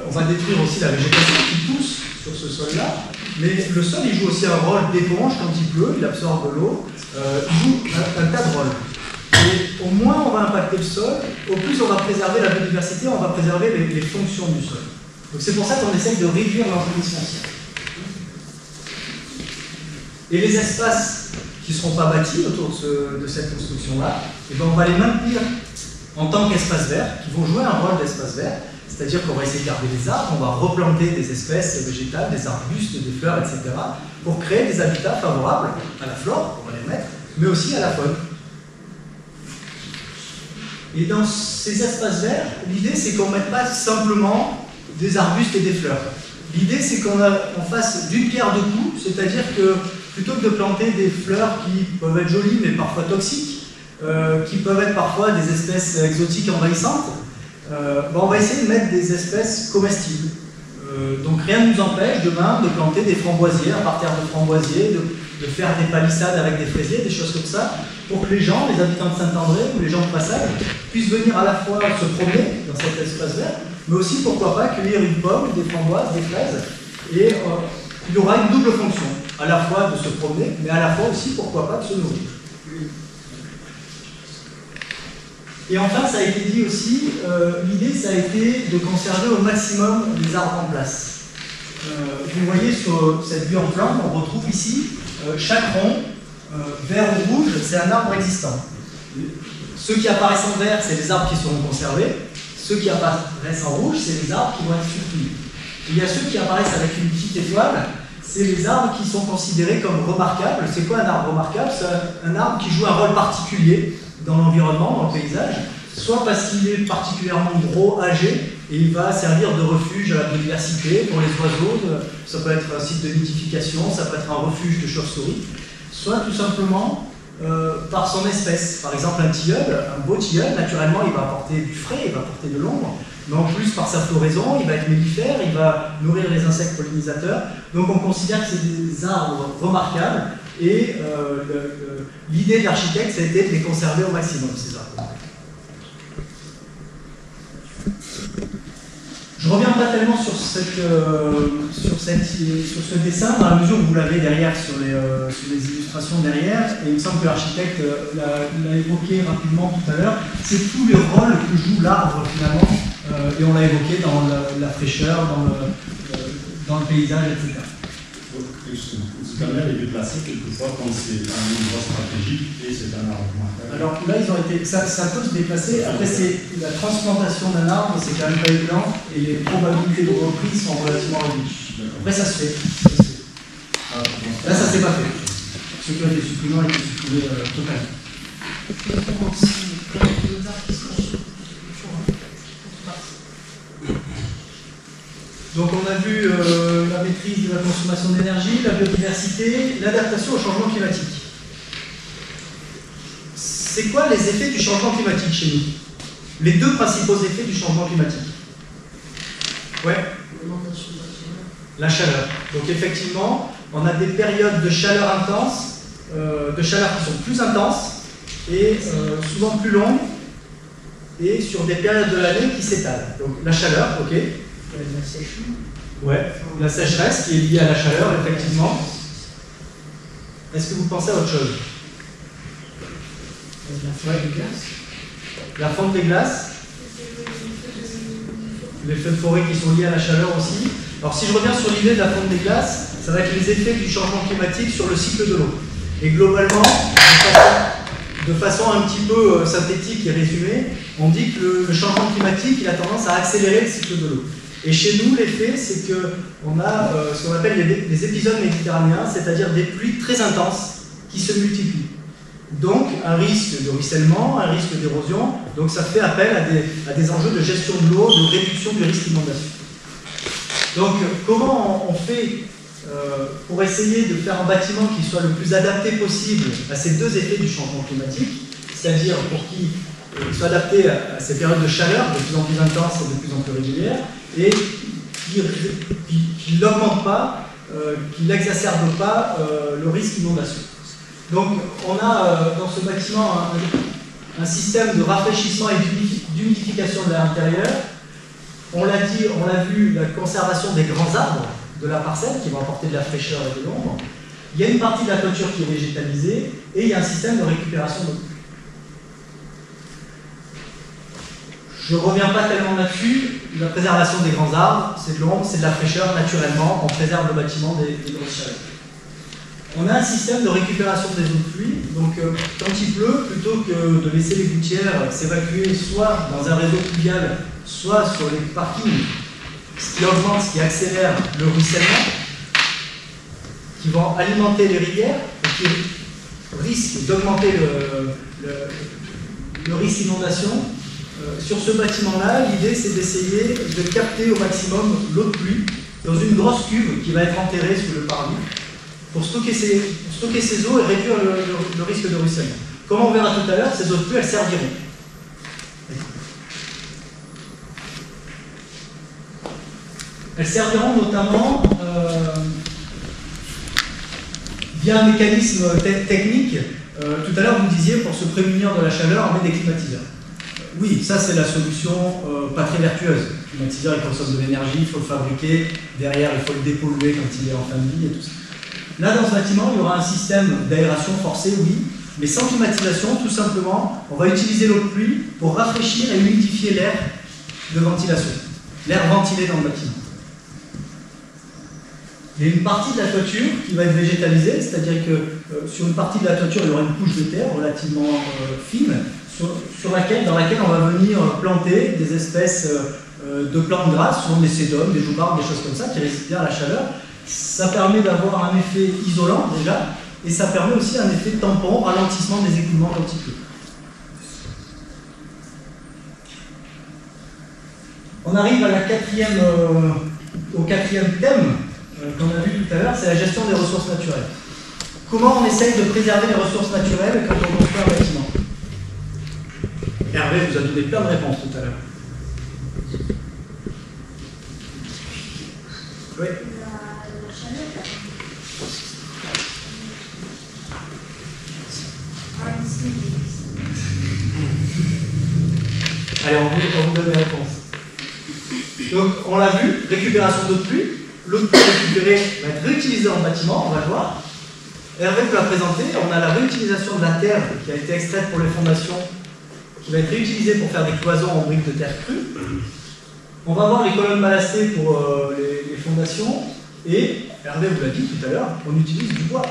On va détruire aussi la végétation qui pousse sur ce sol-là, mais le sol, il joue aussi un rôle d'éponge quand il pleut, il absorbe l'eau, il joue un tas de rôles. Et au moins on va impacter le sol, au plus on va préserver la biodiversité, on va préserver les fonctions du sol. Donc c'est pour ça qu'on essaye de réduire l'emprise foncière. Et les espaces qui ne seront pas bâtis autour de cette construction-là, on va les maintenir en tant qu'espaces verts, qui vont jouer un rôle d'espace vert, c'est-à-dire qu'on va essayer de garder des arbres, on va replanter des espèces végétales, des arbustes, des fleurs, etc., pour créer des habitats favorables à la flore, on va les mettre, mais aussi à la faune. Et dans ces espaces verts, l'idée c'est qu'on ne mette pas simplement des arbustes et des fleurs. L'idée c'est qu'on fasse d'une pierre deux coups, c'est-à-dire que plutôt que de planter des fleurs qui peuvent être jolies mais parfois toxiques, qui peuvent être parfois des espèces exotiques envahissantes, on va essayer de mettre des espèces comestibles. Donc rien ne nous empêche demain de planter des framboisiers, un parterre de framboisiers, de faire des palissades avec des fraisiers, des choses comme ça, pour que les gens, les habitants de Saint-André ou les gens de passage, puissent venir à la fois se promener dans cet espace vert, mais aussi, pourquoi pas, cueillir une pomme, des framboises, des fraises, et il y aura une double fonction, à la fois de se promener, mais à la fois aussi, pourquoi pas, de se nourrir. Et enfin, ça a été dit aussi, l'idée, ça a été de conserver au maximum les arbres en place. Vous voyez sur cette vue en plan, on retrouve ici chaque rond, vert ou rouge, c'est un arbre existant. Ceux qui apparaissent en vert, c'est les arbres qui seront conservés. Ceux qui apparaissent en rouge, c'est les arbres qui vont être supprimés. Il y a ceux qui apparaissent avec une petite étoile, c'est les arbres qui sont considérés comme remarquables. C'est quoi un arbre remarquable? C'est un arbre qui joue un rôle particulier dans l'environnement, dans le paysage, soit parce qu'il est particulièrement gros, âgé, et il va servir de refuge à la biodiversité pour les oiseaux, ça peut être un site de nidification, ça peut être un refuge de chauves-souris, soit tout simplement par son espèce. Par exemple, un tilleul, un beau tilleul, naturellement, il va apporter du frais, il va apporter de l'ombre, mais en plus, par sa floraison, il va être mellifère, il va nourrir les insectes pollinisateurs. Donc on considère que c'est des arbres remarquables, et l'idée de l'architecte, ça a été de les conserver au maximum, ces arbres. Je ne reviens pas tellement sur ce dessin, dans la mesure où vous l'avez derrière sur les illustrations derrière, et il me semble que l'architecte l'a évoqué rapidement tout à l'heure, c'est tous les rôles que joue l'arbre finalement, et on l'a évoqué dans la fraîcheur, dans le paysage, etc. Ce canal est déplacé quelquefois quand c'est un endroit stratégique et c'est un arbre. Alors là, ils ont été, ça peut se déplacer. Après, c'est la transplantation d'un arbre, c'est quand même pas évident, et les probabilités de reprise sont relativement réduites. Après, ça se fait. Là, ça s'est pas fait. Ceux qui ont été supprimés ont été supprimés totalement. Donc on a vu la maîtrise de la consommation d'énergie, la biodiversité, l'adaptation au changement climatique. C'est quoi les effets du changement climatique chez nous? Les deux principaux effets du changement climatique. Ouais. La chaleur. Donc effectivement, on a des périodes de chaleur intense, de chaleur qui sont plus intenses et souvent plus longues et sur des périodes de l'année qui s'étalent. Donc la chaleur, ok. Ouais, la sécheresse qui est liée à la chaleur, effectivement. Est-ce que vous pensez à autre chose? La fonte des glaces. Les feux de forêt qui sont liés à la chaleur aussi. Alors si je reviens sur l'idée de la fonte des glaces, ça va être les effets du changement climatique sur le cycle de l'eau. Et globalement, de façon un petit peu synthétique et résumée, on dit que le changement climatique il a tendance à accélérer le cycle de l'eau. Et chez nous, l'effet, c'est qu'on a ce qu'on appelle les épisodes méditerranéens, c'est-à-dire des pluies très intenses qui se multiplient. Donc, un risque de ruissellement, un risque d'érosion. Donc, ça fait appel à des enjeux de gestion de l'eau, de réduction du risque d'inondation. Donc, comment on fait pour essayer de faire un bâtiment qui soit le plus adapté possible à ces deux effets du changement climatique, c'est-à-dire pour qu'il soit adapté à ces périodes de chaleur de plus en plus intenses et de plus en plus régulières, et qui n'augmente pas, qui n'exacerbe pas le risque d'inondation. Donc, on a dans ce bâtiment un système de rafraîchissement et d'humidification de l'air intérieur. On l'a dit, on l'a vu, la conservation des grands arbres de la parcelle qui vont apporter de la fraîcheur et de l'ombre. Il y a une partie de la toiture qui est végétalisée et il y a un système de récupération d'eau. Je ne reviens pas tellement là-dessus. La préservation des grands arbres, c'est de l'ombre, c'est de la fraîcheur. Naturellement, on préserve le bâtiment des grosses chaleurs. On a un système de récupération des eaux de pluie. Donc, quand il pleut, plutôt que de laisser les gouttières s'évacuer soit dans un réseau pluvial, soit sur les parkings, ce qui augmente, ce qui accélère le ruissellement, qui vont alimenter les rivières et qui risquent d'augmenter le risque d'inondation. Sur ce bâtiment-là, l'idée c'est d'essayer de capter au maximum l'eau de pluie dans une grosse cuve qui va être enterrée sous le parvis pour stocker ces eaux et réduire le risque de ruissellement. Comme on verra tout à l'heure, ces eaux de pluie, elles serviront. Elles serviront notamment via un mécanisme technique. Tout à l'heure, vous me disiez, pour se prémunir de la chaleur, on met des climatiseurs. Oui, ça c'est la solution pas très vertueuse. Le climatiseur, il consomme de l'énergie, il faut le fabriquer. Derrière, il faut le dépolluer quand il est en fin de vie et tout ça. Là, dans ce bâtiment, il y aura un système d'aération forcée, oui, mais sans climatisation, tout simplement, on va utiliser l'eau de pluie pour rafraîchir et humidifier l'air de ventilation, l'air ventilé dans le bâtiment. Il y a une partie de la toiture qui va être végétalisée, c'est-à-dire que sur une partie de la toiture, il y aura une couche de terre relativement fine, dans laquelle on va venir planter des espèces de plantes grasses, souvent des sédums, des joubarbes, des choses comme ça, qui résistent bien à la chaleur. Ça permet d'avoir un effet isolant déjà, et ça permet aussi un effet tampon, ralentissement des écoulements quand il pleut. On arrive au quatrième thème qu'on a vu tout à l'heure, c'est la gestion des ressources naturelles. Comment on essaye de préserver les ressources naturelles quand on construit un bâtiment? Hervé vous a donné plein de réponses tout à l'heure. Oui. La chaleur. Allez, on vous donne les réponses. Donc, on l'a vu, récupération d'eau de pluie. L'eau de pluie récupérée va être réutilisée dans le bâtiment, on va le voir. Hervé vous l'a présenté, on a la réutilisation de la terre qui a été extraite pour les fondations, qui va être réutilisée pour faire des cloisons en briques de terre crue. On va voir les colonnes ballastées pour les fondations, et Hervé vous l'a dit tout à l'heure, on utilise du bois.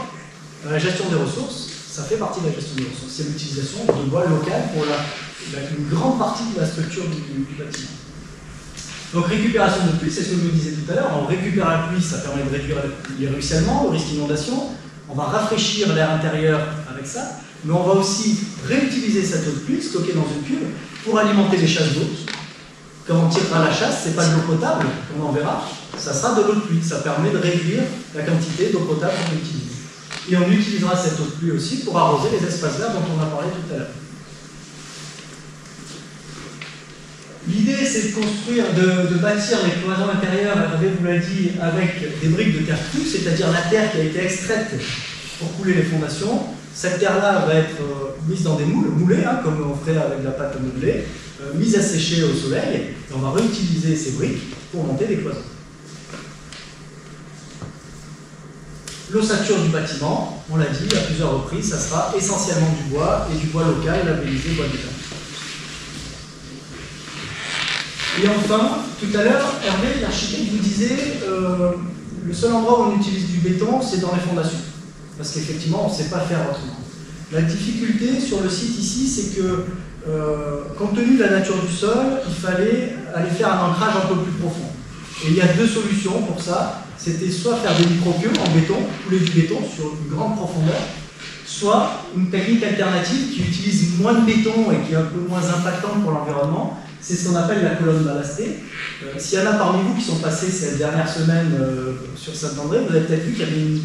La gestion des ressources, ça fait partie de la gestion des ressources. C'est l'utilisation de bois local pour une grande partie de la structure du bâtiment. Donc récupération de pluie, c'est ce que je vous disais tout à l'heure. On récupère la pluie, ça permet de réduire les ruissellements, le risque d'inondation. On va rafraîchir l'air intérieur avec ça, mais on va aussi réutiliser cette eau de pluie, stockée dans une cuve, pour alimenter les chasses d'eau. Quand on tirera la chasse, ce n'est pas de l'eau potable, comme on verra, ça sera de l'eau de pluie. Ça permet de réduire la quantité d'eau potable qu'on utilise. Et on utilisera cette eau de pluie aussi pour arroser les espaces verts dont on a parlé tout à l'heure. L'idée, c'est de construire, de bâtir les cloisons intérieures, Hervé vous l'a dit, avec des briques de terre crue, c'est-à-dire la terre qui a été extraite pour couler les fondations. Cette terre-là va être mise dans des moules, moulée, hein, comme on ferait avec de la pâte à modeler, mise à sécher au soleil, et on va réutiliser ces briques pour monter des cloisons. L'ossature du bâtiment, on l'a dit à plusieurs reprises, ça sera essentiellement du bois et du bois local labellisé bois d'état. Et enfin, tout à l'heure, Hervé, l'architecte, vous disait le seul endroit où on utilise du béton, c'est dans les fondations. Parce qu'effectivement, on ne sait pas faire autrement. La difficulté sur le site ici, c'est que, compte tenu de la nature du sol, il fallait aller faire un ancrage un peu plus profond. Et il y a deux solutions pour ça. C'était soit faire des micro-pieux en béton, couler du béton sur une grande profondeur, soit une technique alternative qui utilise moins de béton et qui est un peu moins impactante pour l'environnement. C'est ce qu'on appelle la colonne ballastée. S'il y en a parmi vous qui sont passés ces dernières semaines sur Saint-André, vous avez peut-être vu qu'il y avait une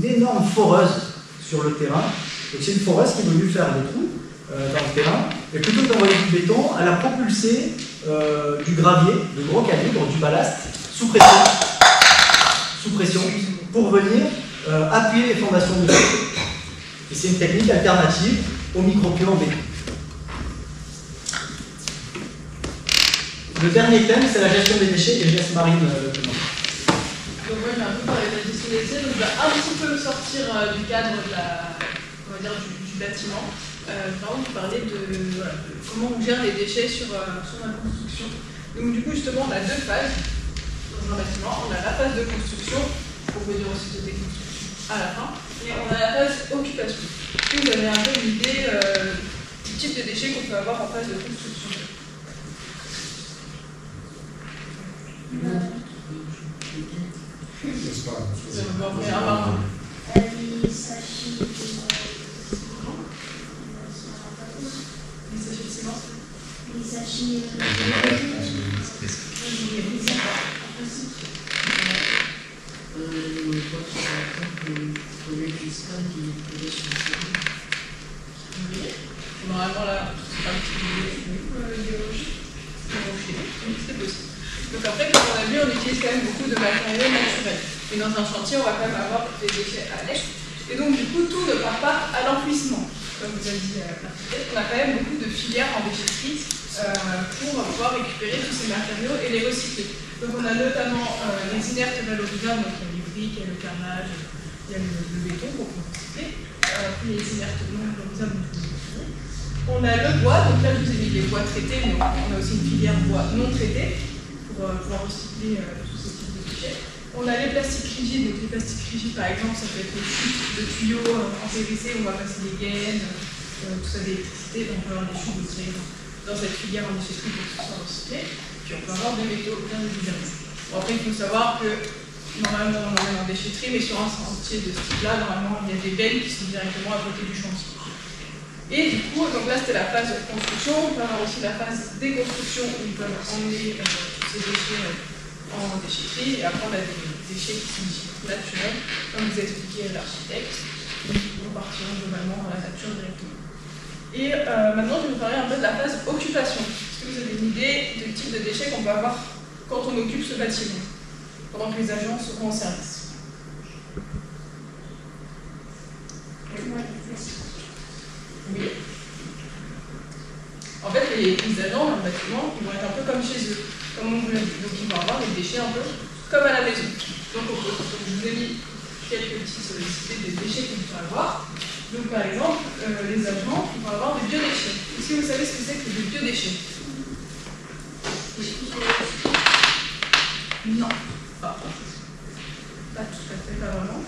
énorme foreuse sur le terrain. Donc c'est une foreuse qui est venue faire des trous dans le terrain. Et plutôt que d'envoyer du béton, elle a propulsé du gravier, de gros calibre, du ballast, sous pression, pour venir appuyer les fondations du sol. Et c'est une technique alternative au micro-pieux en béton. Le dernier thème, c'est la gestion des déchets et gestes marines. Donc moi, je vais un peu parler de la gestion des déchets, donc je vais un petit peu sortir du cadre de la, on va dire, du bâtiment. Vraiment, vous parler de comment on gère les déchets sur la construction. Donc du coup, justement, on a deux phases dans un bâtiment. On a la phase de construction, on peut dire aussi de déconstruction à la fin, et on a la phase occupation. Puis vous avez un peu une idée du type de déchets qu'on peut avoir en phase de construction. Les sachets de ciment. Les sachets Normalement là, c'est un petit biologie. C'est possible. Donc après, comme on a vu, on utilise quand même beaucoup de matériaux naturels. Et dans un chantier, on va quand même avoir des déchets annexes. Et donc du coup, tout ne part pas à l'enfouissement. Comme vous avez dit l'architecte, on a quand même beaucoup de filières en déchetterie pour pouvoir récupérer tous ces matériaux et les recycler. Donc on a notamment les inertes valorisables, donc il y a les briques, il y a le carrelage, il y a le béton pour recycler. Puis les inertes non valorisables, on a le bois, donc là je vous ai mis les bois traités, mais on a aussi une filière bois non traité pour pouvoir recycler tous ces types de déchets. On a les plastiques rigides, donc les plastiques rigides par exemple, ça peut être les chutes de tuyaux en PVC, on va passer des gaines, tout ça d'électricité, donc on peut avoir des chutes de trait dans cette filière en déchetterie pour que ce soit recyclé. Puis on peut avoir des métaux bien évidemment. Bon, après il faut savoir que normalement on emmène en déchetterie, mais sur un chantier de ce type-là, normalement il y a des bennes qui sont directement à côté du chantier. Et du coup, donc là c'était la phase de construction, on peut avoir aussi la phase déconstruction où ils peuvent emmener tous ces déchets en déchetterie, et après on a des déchets qui sont naturels, comme vous a expliqué l'architecte, qui vont partir globalement dans la nature directement. Et maintenant je vais vous parler un peu de la phase occupation. Est-ce que vous avez une idée du type de déchets qu'on peut avoir quand on occupe ce bâtiment, pendant que les agents seront en service? Oui. En fait, les agents dans le bâtiment, ils vont être un peu comme chez eux, comme on vous l'a dit. Donc, ils vont avoir des déchets un peu comme à la maison. Donc, je vous ai mis quelques petites idées des déchets qu'on peut avoir. Donc, par exemple, les agents vont avoir des biodéchets. Est-ce que vous savez ce que c'est que des biodéchets? Non. Pas tout à fait, pas vraiment.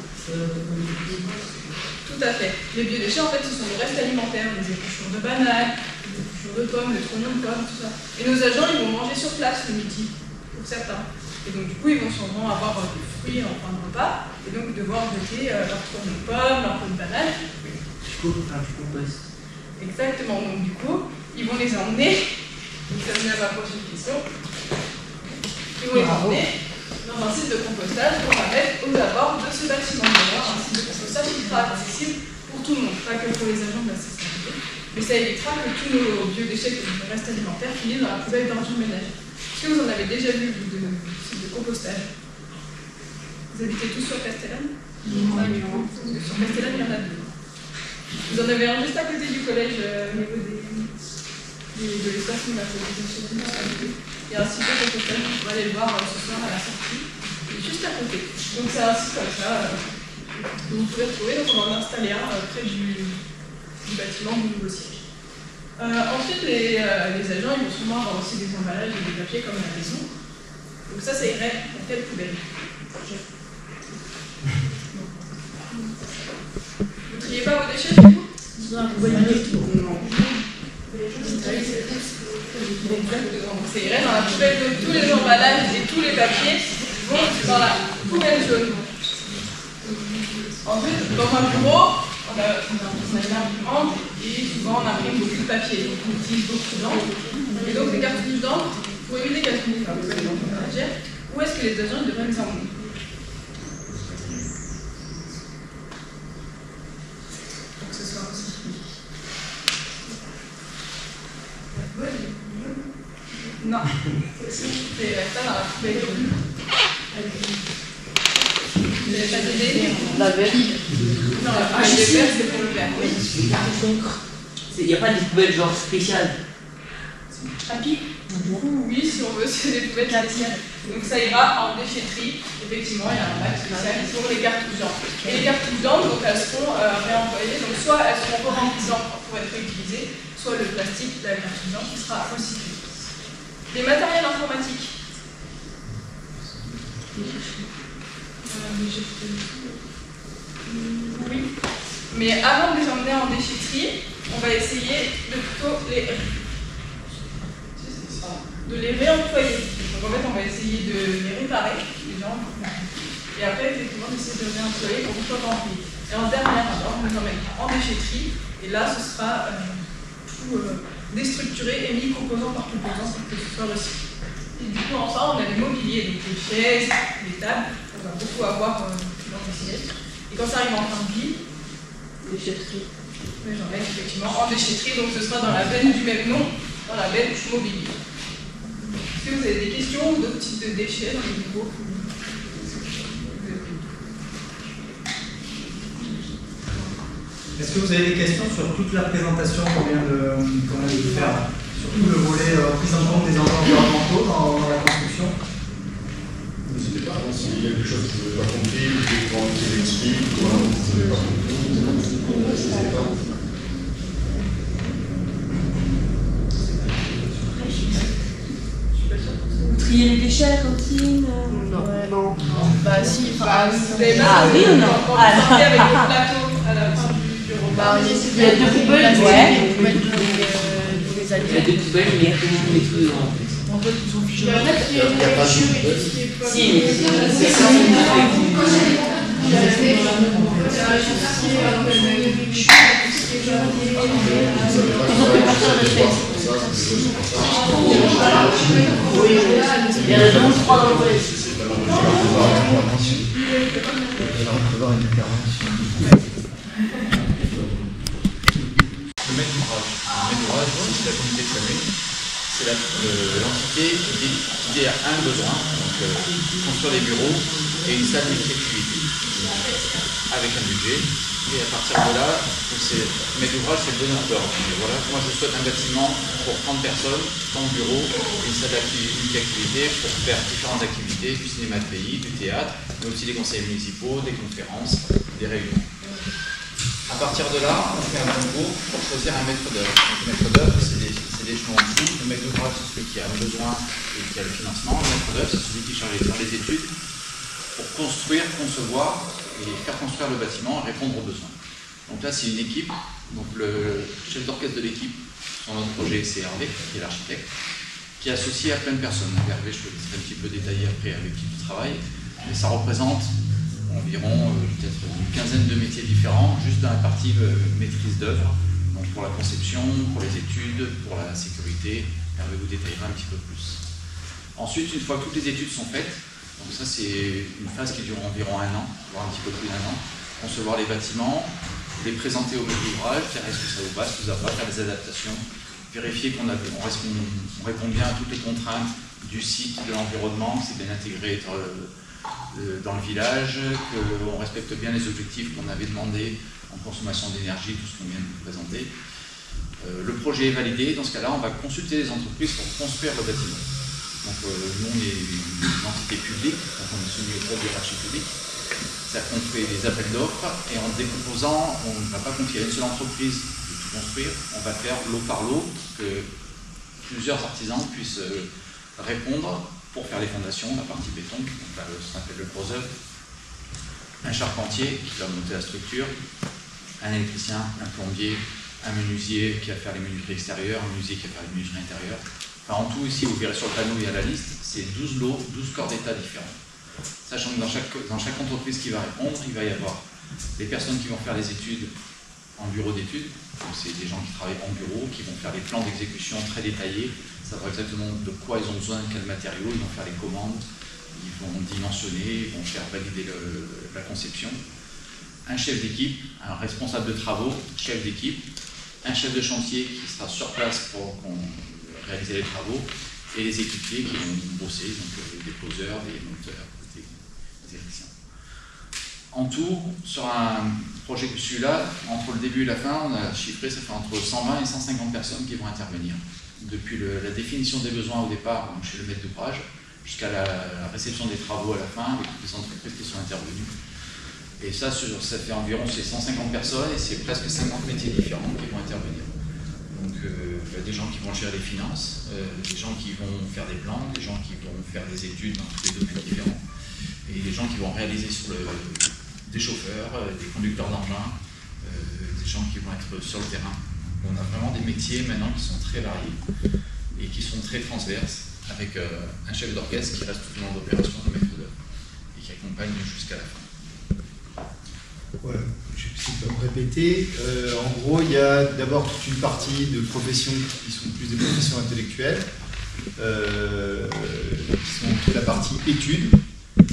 Tout à fait. Les biodéchets, en fait, ce sont les restes alimentaires, les épluchures de bananes, les épluchures de pommes, les trognons de pommes, tout ça. Et nos agents, ils vont manger sur place le midi, pour certains. Et donc, du coup, ils vont sûrement avoir des fruits en fin de repas, et donc devoir jeter leurs trognons de pommes, leurs pommes de bananes. Du coup, on fait du compost. Exactement. Donc, du coup, ils vont les emmener. Donc, ça vient à ma prochaine question. Ils vont les emmener dans un site de compostage qu'on va mettre aux abords de ce bâtiment. D'ailleurs, un site de compostage qui sera accessible pour tout le monde, pas que pour les agents de la sécurité. Mais ça évitera que tous nos biodéchets, comme le reste alimentaire, finissent dans la poubelle d'ordures ménagères. Est-ce que vous en avez déjà vu, vous, de site de compostage? Vous habitez tous sur Castellane? Non. Sur Castellane, il y en a deux. Vous en avez un juste à côté du collège au niveau de l'espace qu'on a fait. Il y a un site de hôtel, on va aller le voir ce soir à la sortie. Il est juste à côté. Donc c'est un site comme ça que vous pouvez retrouver. Donc on va en installer un près du bâtiment du nouveau siège. Ensuite, les agents ils vont souvent avoir aussi des emballages et des papiers comme à la maison. Donc ça irait dans quelle poubelle? Vous ne triez pas vos déchets chez vous? Dans la poubelle du tout. Exactement. Ça irait dans la poubelle jaune. Tous les emballages et tous les papiers vont dans la poubelle jaune. Ensuite, dans un bureau, on a une imprimante et souvent on imprime beaucoup de papier. Donc on utilise beaucoup d'encre. Et donc les cartouches d'encre, pour éviter qu'elles finissent dans la poubelle ménagère, où est-ce que les agents devraient les emmener? Pour que ce soit aussi. Non, c'est pas dans la poubelle jaune. Vous n'avez pas d'idée? La verte. Non, la poubelle de verre, c'est pour le verre. Il n'y a pas de poubelle genre spéciale. Papier? Oui, si on veut, c'est des poubelles spéciales. Donc ça ira en déchetterie. Effectivement, il y a un bac spécial pour les cartouches d'encre. Et les cartouches d'encre, donc elles seront réemployées. Donc soit elles seront remplies d'encre pour être réutilisées, soit le plastique de la cartouche d'encre qui sera recyclé. Les matériels informatiques. Oui. Mais avant de les emmener en déchetterie, on va essayer de plutôt de les réemployer. Donc en fait, on va essayer de les réparer, les gens, et après, effectivement, d'essayer de les réemployer pour qu'ils soient remplis. Et en dernier rapport, on les emmène en déchetterie, et là, ce sera tout déstructuré et mis composant par composant pour que ce soit recyclé. Et du coup, ensemble, on a des mobiliers, donc les chaises, les tables, on va beaucoup avoir dans les sièges. Et quand ça arrive en fin de vie, Déchetterie. oui, j'emmène effectivement en déchetterie, donc ce sera dans la veine du même nom, dans la veine mobilier. Est-ce que vous avez des questions ou d'autres types de déchets dans les bureaux? Est-ce que vous avez des questions sur toute la présentation qu'on vient de faire? Surtout le volet prise en compte des enjeux environnementaux dans la construction? N'hésitez pas, s'il y a quelque chose que vous n'avez pas compris, ou que vous explique, ou que vous n'avez pas compris, n'hésitez pas. Vous triez les déchets à la cantine? Non. Bah si, Vous avez pas Ah oui ou non? quand vous sortez avec le plateau à la fin du repas. Bah on essaie Il y a deux poubelles, ouais. des poubelles pour les Il y a aliments. des poubelles, mais tout le monde met tout dedans. En fait, ils sont fichus. Il y en a qui ont des cheveux et tout ce qui est pas. Si, mais c'est ça, Il y en a 2 ou 3 dans le volet. Le maître d'ouvrage. Le maître d'ouvrage, c'est la communauté de communes. C'est l'entité qui a un besoin, donc construire des bureaux et une salle multi-activité avec un budget. Et à partir de là, le maître d'ouvrage, c'est le donneur d'ordre. Voilà, moi je souhaite un bâtiment pour 30 personnes, 30 bureaux, une salle multi-activité pour faire différentes activités, du cinéma de pays, du théâtre, mais aussi des conseils municipaux, des conférences, des réunions. À partir de là, on fait un concours pour choisir un maître d'œuvre. Le maître d'œuvre, c'est l'échelon en dessous. Le maître d'ouvrage, c'est celui qui a un besoin et qui a le financement. Le maître d'œuvre, c'est celui qui charge de faire les études pour construire, concevoir et faire construire le bâtiment et répondre aux besoins. Donc là, c'est une équipe. Donc le chef d'orchestre de l'équipe, son autre projet, c'est Hervé, qui est l'architecte, qui est associé à plein de personnes. Donc Hervé, je peux un petit peu détailler après avec qui il travaille, mais ça représente environ peut-être une quinzaine de métiers différents, juste dans la partie maîtrise d'œuvre, donc pour la conception, pour les études, pour la sécurité. Hervé vous détaillera un petit peu plus. Ensuite, une fois que toutes les études sont faites, donc ça c'est une phase qui dure environ 1 an, voire un petit peu plus d'1 an, concevoir les bâtiments, les présenter au maître d'ouvrage, faire est-ce que ça vous va, ce que ça va, faire des adaptations, vérifier qu'on répond bien à toutes les contraintes du site, de l'environnement, que c'est bien intégré dans le village, qu'on respecte bien les objectifs qu'on avait demandé en consommation d'énergie, tout ce qu'on vient de vous présenter. Le projet est validé. Dans ce cas-là, on va consulter les entreprises pour construire le bâtiment. Donc, nous, on est une entité publique, donc on est soumis au code hiérarchie publique. C'est-à-dire qu'on fait des appels d'offres et en décomposant, on ne va pas confier à une seule entreprise de tout construire, on va faire lot par lot que plusieurs artisans puissent répondre pour faire les fondations, la partie béton, donc là, ça s'appelle le gros œuvre, un charpentier qui va monter la structure, un électricien, un plombier, un menuisier qui va faire les menuiseries extérieures, un menuisier qui va faire les menuiseries intérieures. Enfin, en tout, ici, vous verrez sur le panneau, il y a la liste, c'est 12 lots, 12 corps d'état différents. Sachant que dans chaque entreprise qui va répondre, il va y avoir des personnes qui vont faire les études en bureau d'études, donc c'est des gens qui travaillent en bureau, qui vont faire des plans d'exécution très détaillés, savoir exactement de quoi ils ont besoin, quels matériaux, ils vont faire les commandes, ils vont dimensionner, ils vont faire valider la conception. Un chef d'équipe, un responsable de travaux, chef d'équipe, un chef de chantier qui sera sur place pour réaliser les travaux, et les équipiers qui vont bosser, donc des poseurs, des monteurs, des électriciens. En tout, sur un projet comme celui-là, entre le début et la fin, on a chiffré, ça fait entre 120 et 150 personnes qui vont intervenir. Depuis la définition des besoins au départ, donc chez le maître d'ouvrage, jusqu'à la réception des travaux à la fin, avec toutes les entreprises qui sont intervenues. Et ça fait environ 150 personnes, et c'est presque 50 métiers différents qui vont intervenir. Donc, des gens qui vont gérer les finances, des gens qui vont faire des plans, des gens qui vont faire des études dans tous les domaines différents, et des gens qui vont réaliser des chauffeurs, des conducteurs d'engins, des gens qui vont être sur le terrain. On a vraiment des métiers maintenant qui sont très variés et qui sont très transverses, avec un chef d'orchestre qui reste tout au long d'opération de maître d'œuvre et qui accompagne jusqu'à la fin. Voilà, je ne sais pas me répéter. En gros, il y a d'abord toute une partie de professions qui sont plus des professions intellectuelles, qui sont toute la partie études.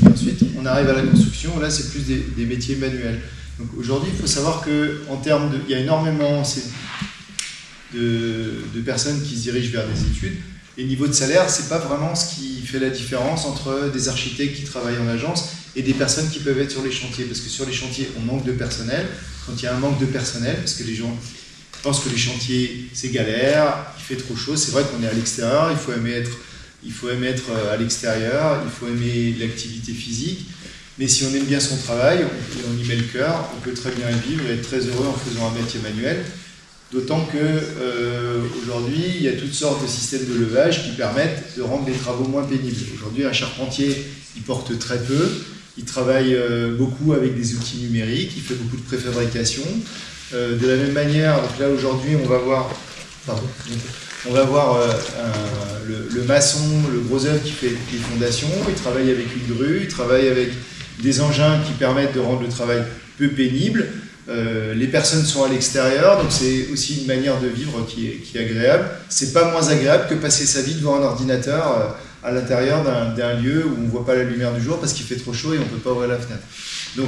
Et ensuite, on arrive à la construction. Là, c'est plus des métiers manuels. Donc aujourd'hui, il faut savoir qu'en termes de... Il y a énormément de personnes qui se dirigent vers des études. Et niveau de salaire, ce n'est pas vraiment ce qui fait la différence entre des architectes qui travaillent en agence et des personnes qui peuvent être sur les chantiers. Parce que sur les chantiers, on manque de personnel. Quand il y a un manque de personnel, parce que les gens pensent que les chantiers, c'est galère, il fait trop chaud, c'est vrai qu'on est à l'extérieur, il faut aimer être à l'extérieur, il faut aimer l'activité physique. Mais si on aime bien son travail, on y met le cœur, on peut très bien y vivre et être très heureux en faisant un métier manuel. D'autant qu'aujourd'hui, il y a toutes sortes de systèmes de levage qui permettent de rendre les travaux moins pénibles. Aujourd'hui, un charpentier, il porte très peu, il travaille beaucoup avec des outils numériques, il fait beaucoup de préfabrication. De la même manière, donc là aujourd'hui, on va voir le maçon, le gros œuvre qui fait des fondations, il travaille avec une grue, il travaille avec des engins qui permettent de rendre le travail peu pénible. Les personnes sont à l'extérieur, donc c'est aussi une manière de vivre qui est agréable. C'est pas moins agréable que passer sa vie devant un ordinateur à l'intérieur d'un lieu où on ne voit pas la lumière du jour parce qu'il fait trop chaud et on ne peut pas ouvrir la fenêtre. Donc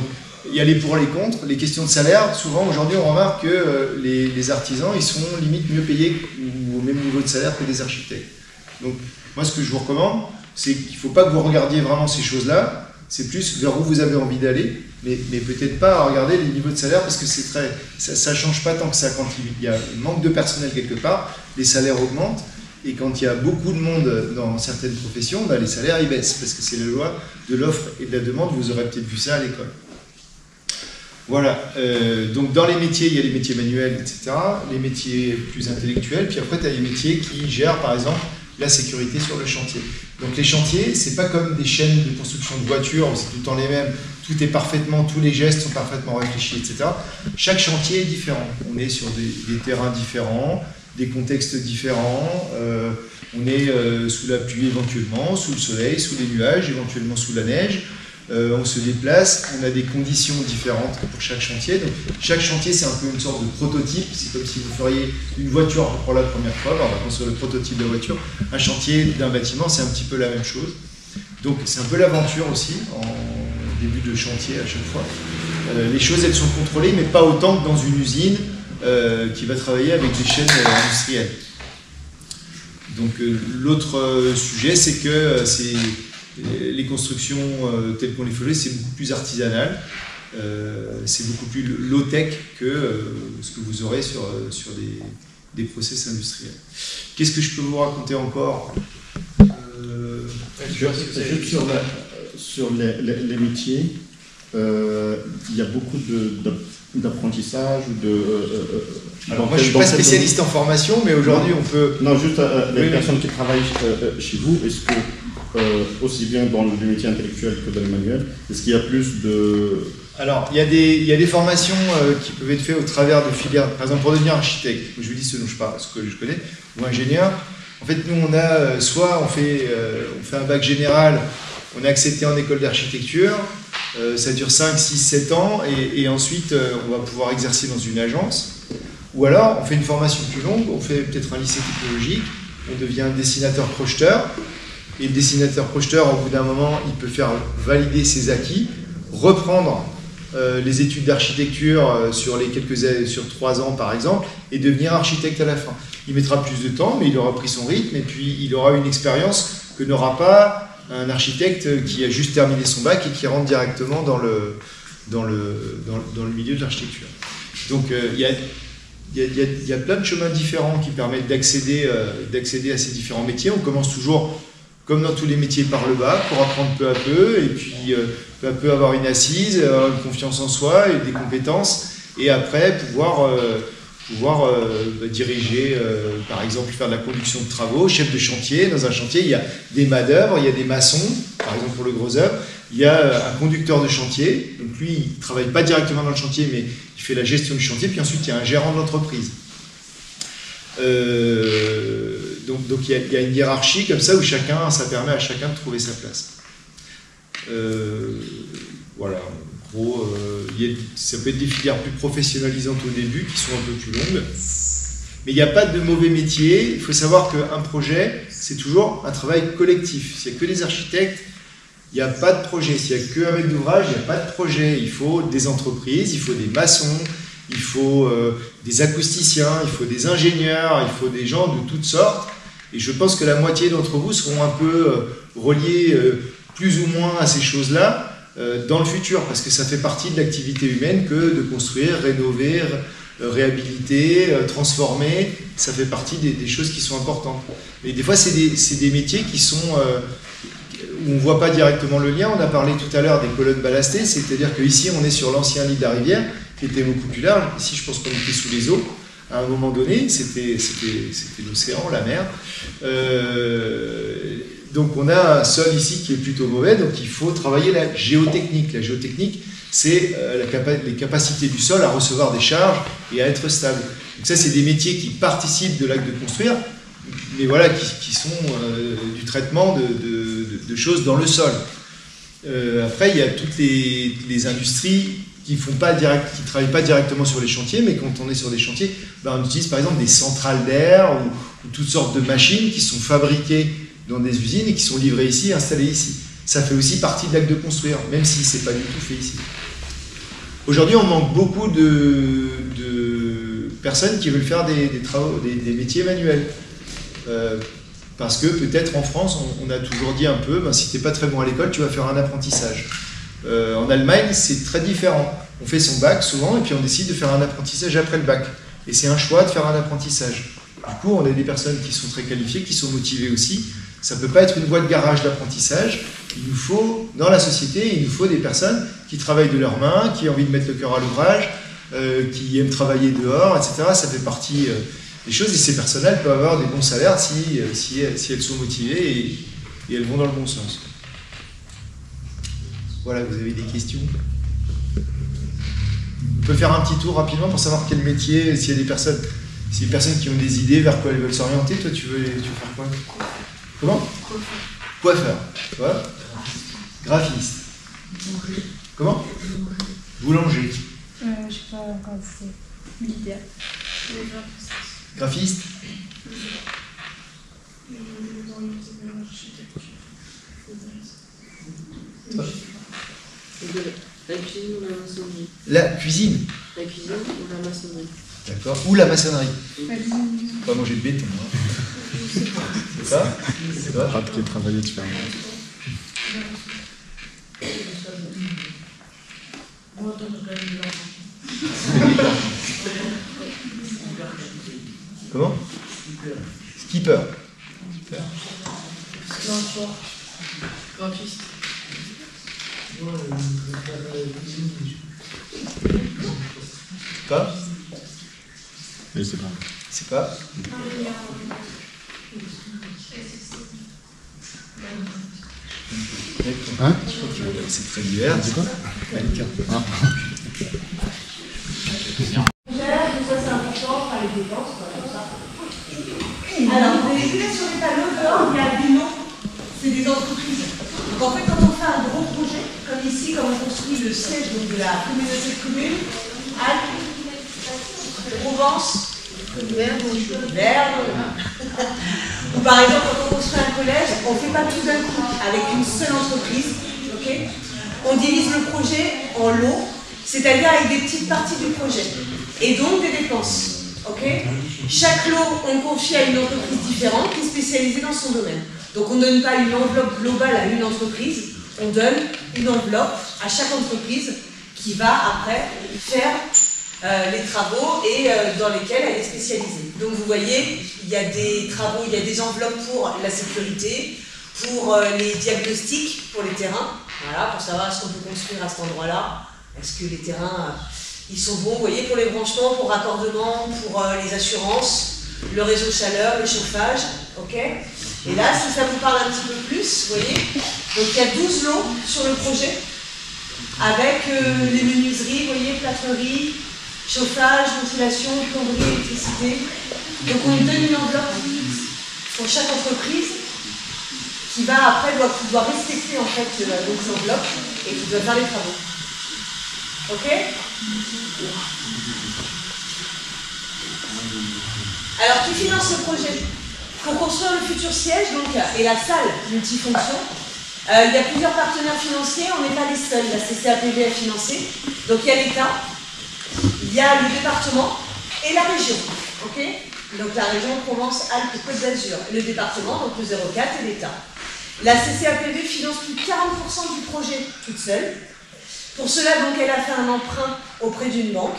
il y a les pour et les contre. Les questions de salaire, souvent aujourd'hui on remarque que les artisans ils sont limite mieux payés ou au même niveau de salaire que des architectes. Donc moi ce que je vous recommande, c'est qu'il ne faut pas que vous regardiez vraiment ces choses-là. C'est plus vers où vous avez envie d'aller, mais peut-être pas à regarder les niveaux de salaire parce que ça ne change pas tant que ça. Quand il y a un manque de personnel quelque part, les salaires augmentent, et quand il y a beaucoup de monde dans certaines professions, les salaires ils baissent parce que c'est la loi de l'offre et de la demande. Vous aurez peut-être vu ça à l'école. Voilà, donc dans les métiers, il y a les métiers manuels, etc., les métiers plus intellectuels, puis après tu as les métiers qui gèrent par exemple la sécurité sur le chantier. Donc les chantiers, c'est pas comme des chaînes de construction de voitures où c'est tout le temps les mêmes, tous les gestes sont parfaitement réfléchis, etc. Chaque chantier est différent. On est sur des terrains différents, des contextes différents, on est sous la pluie éventuellement, sous le soleil, sous les nuages, éventuellement sous la neige. On se déplace, on a des conditions différentes pour chaque chantier. Donc, chaque chantier, c'est un peu une sorte de prototype. C'est comme si vous feriez une voiture pour la première fois. On va construire le prototype de la voiture. Un chantier d'un bâtiment, c'est un petit peu la même chose. Donc, c'est un peu l'aventure aussi, en début de chantier à chaque fois. Les choses, elles sont contrôlées, mais pas autant que dans une usine qui va travailler avec des chaînes industrielles. Donc, l'autre sujet, c'est que les constructions telles qu'on les faisait, c'est beaucoup plus artisanal. c'est beaucoup plus low-tech que ce que vous aurez sur des process industriels. Qu'est-ce que je peux vous raconter encore? Juste sur les métiers, il y a beaucoup d'apprentissage ou de... Alors moi je ne suis pas spécialiste en formation, mais aujourd'hui on peut... Non, juste les personnes qui travaillent chez vous, est-ce que, aussi bien dans le métier intellectuel que dans le manuel, est-ce qu'il y a plus de... Alors, il y a des formations qui peuvent être faites au travers de filières, par exemple pour devenir architecte, je vous dis ce dont je parle, ce que je connais, ou ingénieur. En fait, nous, on a soit on fait un bac général, on est accepté en école d'architecture, ça dure 5, 6, 7 ans, et ensuite on va pouvoir exercer dans une agence. Ou alors, on fait une formation plus longue, on fait peut-être un lycée technologique, on devient dessinateur-projeteur, et le dessinateur-projeteur, au bout d'un moment, il peut faire valider ses acquis, reprendre les études d'architecture sur 3 ans par exemple, et devenir architecte à la fin. Il mettra plus de temps, mais il aura pris son rythme, et puis il aura une expérience que n'aura pas un architecte qui a juste terminé son bac et qui rentre directement dans le milieu de l'architecture. Donc il y a plein de chemins différents qui permettent d'accéder à ces différents métiers. On commence toujours, comme dans tous les métiers, par le bas, pour apprendre peu à peu, et puis peu à peu avoir une assise, avoir une confiance en soi et des compétences, et après pouvoir diriger, par exemple faire de la conduction de travaux, chef de chantier. Dans un chantier, il y a des main-d'œuvre, il y a des maçons, par exemple pour le gros œuvre, il y a un conducteur de chantier, donc lui il ne travaille pas directement dans le chantier, mais il fait la gestion du chantier, puis ensuite il y a un gérant de l'entreprise. Donc il y a une hiérarchie comme ça où ça permet à chacun de trouver sa place. Voilà, en gros, ça peut être des filières plus professionnalisantes au début, qui sont un peu plus longues. Mais il n'y a pas de mauvais métier. Il faut savoir qu'un projet, c'est toujours un travail collectif. S'il n'y a que des architectes, il n'y a pas de projet. S'il n'y a qu'un maître d'ouvrage, il n'y a pas de projet. Il faut des entreprises, il faut des maçons, il faut des acousticiens, il faut des ingénieurs, il faut des gens de toutes sortes. Et je pense que la moitié d'entre vous seront un peu reliés plus ou moins à ces choses-là dans le futur, parce que ça fait partie de l'activité humaine que de construire, rénover, réhabiliter, transformer. Ça fait partie des choses qui sont importantes. Et des fois, c'est des métiers qui sont... où on ne voit pas directement le lien. On a parlé tout à l'heure des colonnes ballastées, c'est-à-dire qu'ici, on est sur l'ancien lit de la rivière, qui était beaucoup plus large. Ici, je pense qu'on était sous les eaux. À un moment donné, c'était l'océan, la mer. Donc on a un sol ici qui est plutôt mauvais, donc il faut travailler la géotechnique. La géotechnique, c'est les capacités du sol à recevoir des charges et à être stable. Donc ça, c'est des métiers qui participent de l'acte de construire, mais voilà, qui sont du traitement de choses dans le sol. Après, il y a toutes les industries qui ne travaillent pas directement sur les chantiers, mais quand on est sur des chantiers, on utilise par exemple des centrales d'air ou toutes sortes de machines qui sont fabriquées dans des usines et qui sont livrées ici, installées ici. Ça fait aussi partie de l'acte de construire, même si ce n'est pas du tout fait ici. Aujourd'hui, on manque beaucoup de personnes qui veulent faire des travaux, des métiers manuels. Parce que peut-être en France, on a toujours dit un peu, si tu n'es pas très bon à l'école, tu vas faire un apprentissage. En Allemagne, c'est très différent. On fait son bac souvent et puis on décide de faire un apprentissage après le bac. Et c'est un choix de faire un apprentissage. Du coup, on a des personnes qui sont très qualifiées, qui sont motivées aussi. Ça ne peut pas être une voie de garage d'apprentissage. Il nous faut, dans la société, il nous faut des personnes qui travaillent de leurs mains, qui ont envie de mettre le cœur à l'ouvrage, qui aiment travailler dehors, etc. Ça fait partie des choses. Et ces personnes-là peuvent avoir des bons salaires si elles sont motivées et elles vont dans le bon sens. Voilà, vous avez des questions? On peut faire un petit tour rapidement pour savoir quel métier, s'il y a des personnes qui ont des idées vers quoi elles veulent s'orienter. Toi, tu veux faire quoi? Comment? Coiffeur. Voilà. Graphiste. Comment? Boulanger. Je sais pas encore, c'est militaire. Graphiste. La cuisine ou la maçonnerie? La cuisine. La cuisine ou la maçonnerie? D'accord. Ou la maçonnerie. La cuisine. Pas manger de béton. Hein. C'est ça? C'est ça? Rap qui est travaillé différemment. Comment? Skipper. Graphiste. Pas? Je sais pas. C'est pas? Hein? C'est très divers. C'est quoi? Mannequin. Ah. Ça, c'est important, enfin, les dépenses, comme ça. Alors, vous avez vu là sur les tableaux, dehors, il y a des noms, c'est des entreprises. Donc en fait, quand on fait un gros projet, comme ici, comme on construit le siège donc, de la communauté de communes, Alpes, Provence, Verne, ou par exemple, quand on construit un collège, on ne fait pas tout d'un coup avec une seule entreprise, ok? On divise le projet en lots, c'est-à-dire avec des petites parties du projet, et donc des dépenses. Okay. Chaque lot, on confie à une entreprise différente qui est spécialisée dans son domaine. Donc on ne donne pas une enveloppe globale à une entreprise, on donne une enveloppe à chaque entreprise qui va après faire les travaux et dans lesquels elle est spécialisée. Donc vous voyez, il y a des travaux, il y a des enveloppes pour la sécurité, pour les diagnostics, pour les terrains, voilà, pour savoir ce qu'on peut construire à cet endroit-là, est-ce que les terrains... ils sont bons, vous voyez, pour les branchements, pour raccordement, pour les assurances, le réseau chaleur, le chauffage, ok? Et là, si ça vous parle un petit peu plus, vous voyez, donc il y a 12 lots sur le projet, avec les menuiseries, vous voyez, plâtrerie, chauffage, ventilation, plomberie, électricité. Donc on donne une enveloppe pour chaque entreprise qui va après, doit respecter en fait donc l'enveloppe et qui doit faire les travaux. Ok? Alors, qui finance le projet? Pour construire le futur siège donc, et la salle multifonction, il y a plusieurs partenaires financiers, on n'est pas les seuls. La CCAPV a financé. Donc, il y a l'État, il y a le département et la région. Ok? Donc, la région Provence-Alpes-Côte d'Azur. Le département, donc le 04 et l'État. La CCAPV finance plus de 40% du projet toute seule. Pour cela, donc, elle a fait un emprunt auprès d'une banque.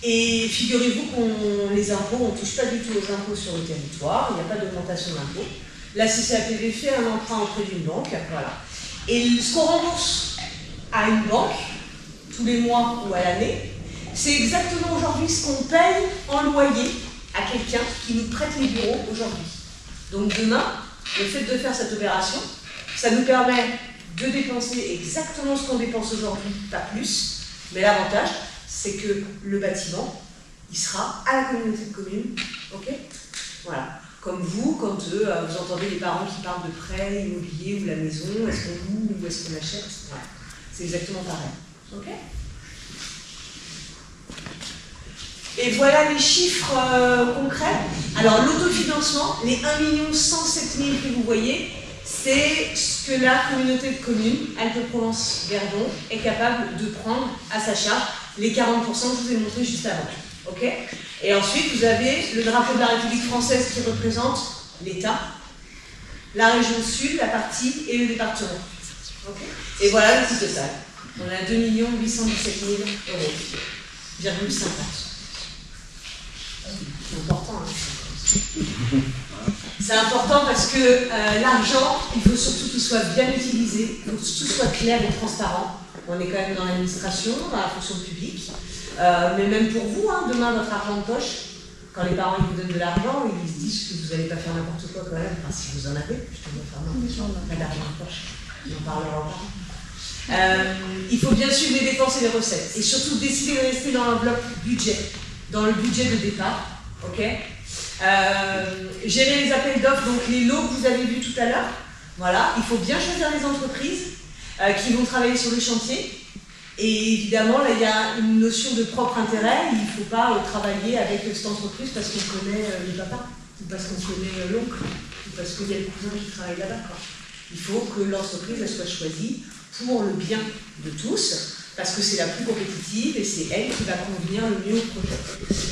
Et figurez-vous qu'on les impôts, on ne touche pas du tout aux impôts sur le territoire, il n'y a pas d'augmentation d'impôts. La CCAPV fait un emprunt auprès d'une banque, voilà. Et ce qu'on rembourse à une banque, tous les mois ou à l'année, c'est exactement aujourd'hui ce qu'on paye en loyer à quelqu'un qui nous prête les bureaux aujourd'hui. Donc demain, le fait de faire cette opération, ça nous permet de dépenser exactement ce qu'on dépense aujourd'hui, pas plus, mais l'avantage, c'est que le bâtiment, il sera à la communauté de communes, ok? Voilà. Comme vous, quand vous entendez les parents qui parlent de prêt immobilier ou la maison, est-ce qu'on loue ou est-ce qu'on achète? Voilà. C'est exactement pareil, ok? Et voilà les chiffres concrets. Alors l'autofinancement, les 1 107 000 que vous voyez, c'est ce que la communauté de communes, Alpes-Provence-Verdon, est capable de prendre à sa charge, les 40% que je vous ai montré juste avant. Okay? Et ensuite, vous avez le drapeau de la République française qui représente l'État, la région sud, la partie et le département. Okay? Et voilà le coût total. On a 2 817 000 €, 0,50. C'est important, hein? C'est important parce que l'argent, il faut surtout qu'il soit bien utilisé, il faut que tout soit clair et transparent. On est quand même dans l'administration, dans la fonction publique, mais même pour vous, hein, demain, votre argent de poche, quand les parents ils vous donnent de l'argent, ils se disent que vous n'allez pas faire n'importe quoi quand même, enfin, si vous en avez, justement, pas d'argent de poche, on en parlera pas. Il faut bien suivre les dépenses et les recettes, et surtout décider de rester dans l'enveloppe budget, dans le budget de départ, ok? Gérer les appels d'offres, donc les lots que vous avez vus tout à l'heure. Voilà, il faut bien choisir les entreprises qui vont travailler sur le chantier. Et évidemment, là, il y a une notion de propre intérêt. Il ne faut pas travailler avec cette entreprise parce qu'on connaît les papas, ou parce qu'on connaît l'oncle, ou parce qu'il y a le cousin qui travaille là-bas. Il faut que l'entreprise elle soit choisie pour le bien de tous, parce que c'est la plus compétitive et c'est elle qui va convenir le mieux au projet.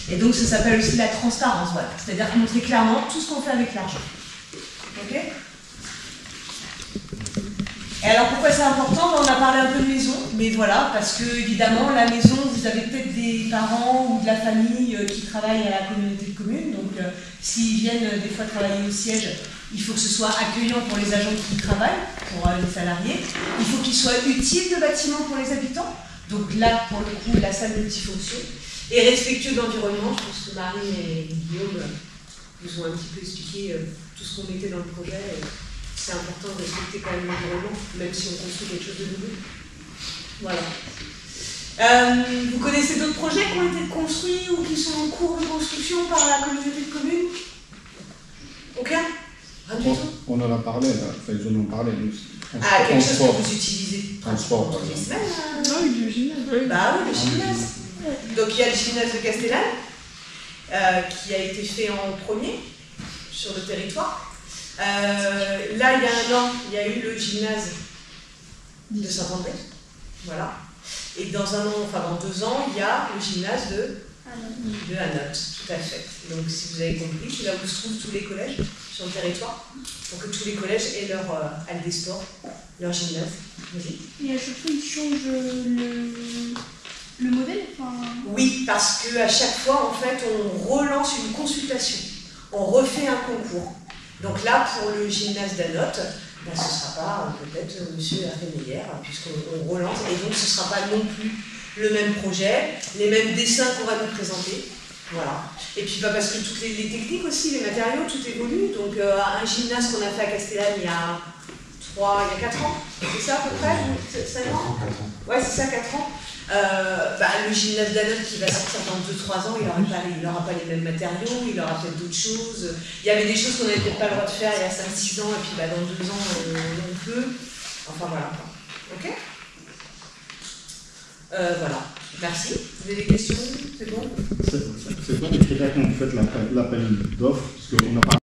Et donc ça s'appelle aussi la transparence, voilà. C'est-à-dire montrer clairement tout ce qu'on fait avec l'argent. Ok? Et alors pourquoi c'est important? On a parlé un peu de maison, mais voilà, parce que évidemment la maison, vous avez peut-être des parents ou de la famille qui travaillent à la communauté de communes, donc s'ils viennent des fois travailler au siège, il faut que ce soit accueillant pour les agents qui y travaillent, pour les salariés, il faut qu'il soit utile le bâtiment pour les habitants, donc là pour le coup la salle multifonction, et respectueux de l'environnement. Je pense que Marie et Guillaume vous ont un petit peu expliqué tout ce qu'on mettait dans le projet. C'est important de respecter quand même l'environnement, même si on construit quelque chose de nouveau. Voilà. Vous connaissez d'autres projets qui ont été construits ou qui sont en cours de construction par la communauté de communes? Aucun? Rien du tout? On en a parlé, là. Enfin, ils en ont parlé. Ah, quelque chose que vous utilisez transport, par toutes les exemple. semaines? Ah oui, le gymnase. Bah oui, le gymnase. Donc il y a le gymnase de Castellane, qui a été fait en premier sur le territoire. Là, il y a un an, il y a eu le gymnase de Saint-André. Voilà. Et dans un an, enfin dans 2 ans, il y a le gymnase de Hanotte, tout à fait. Donc si vous avez compris, c'est là où se trouvent tous les collèges sur le territoire, pour que tous les collèges aient leur halle des sports, leur gymnase. Et à chaque fois, ils changent le modèle, enfin... Oui, parce qu'à chaque fois, en fait, on relance une consultation. On refait un concours. Donc là, pour le gymnase d'Hanotte, ben, ce ne sera pas peut-être M. Hervé Meyer, puisqu'on relance, et donc ce ne sera pas non plus le même projet, les mêmes dessins qu'on va nous présenter. Voilà. Et puis bah, parce que toutes les techniques aussi, les matériaux, tout évolue. Donc un gymnase qu'on a fait à Castellane il y a 4 ans, c'est ça à peu près? 5 ans? Ouais, c'est ça, 4 ans. Le gymnase d'Hanotte qui va sortir dans 2-3 ans, il n'aura pas les mêmes matériaux, il aura peut-être d'autres choses. Il y avait des choses qu'on n'avait peut-être pas le droit de faire il y a 5-6 ans, et puis dans 2 ans, on peut. Enfin voilà. Ok? Voilà. Merci. Vous avez des questions? C'est bon? C'est quoi les critères quand vous faites l'appel d'offres? Parce qu'on a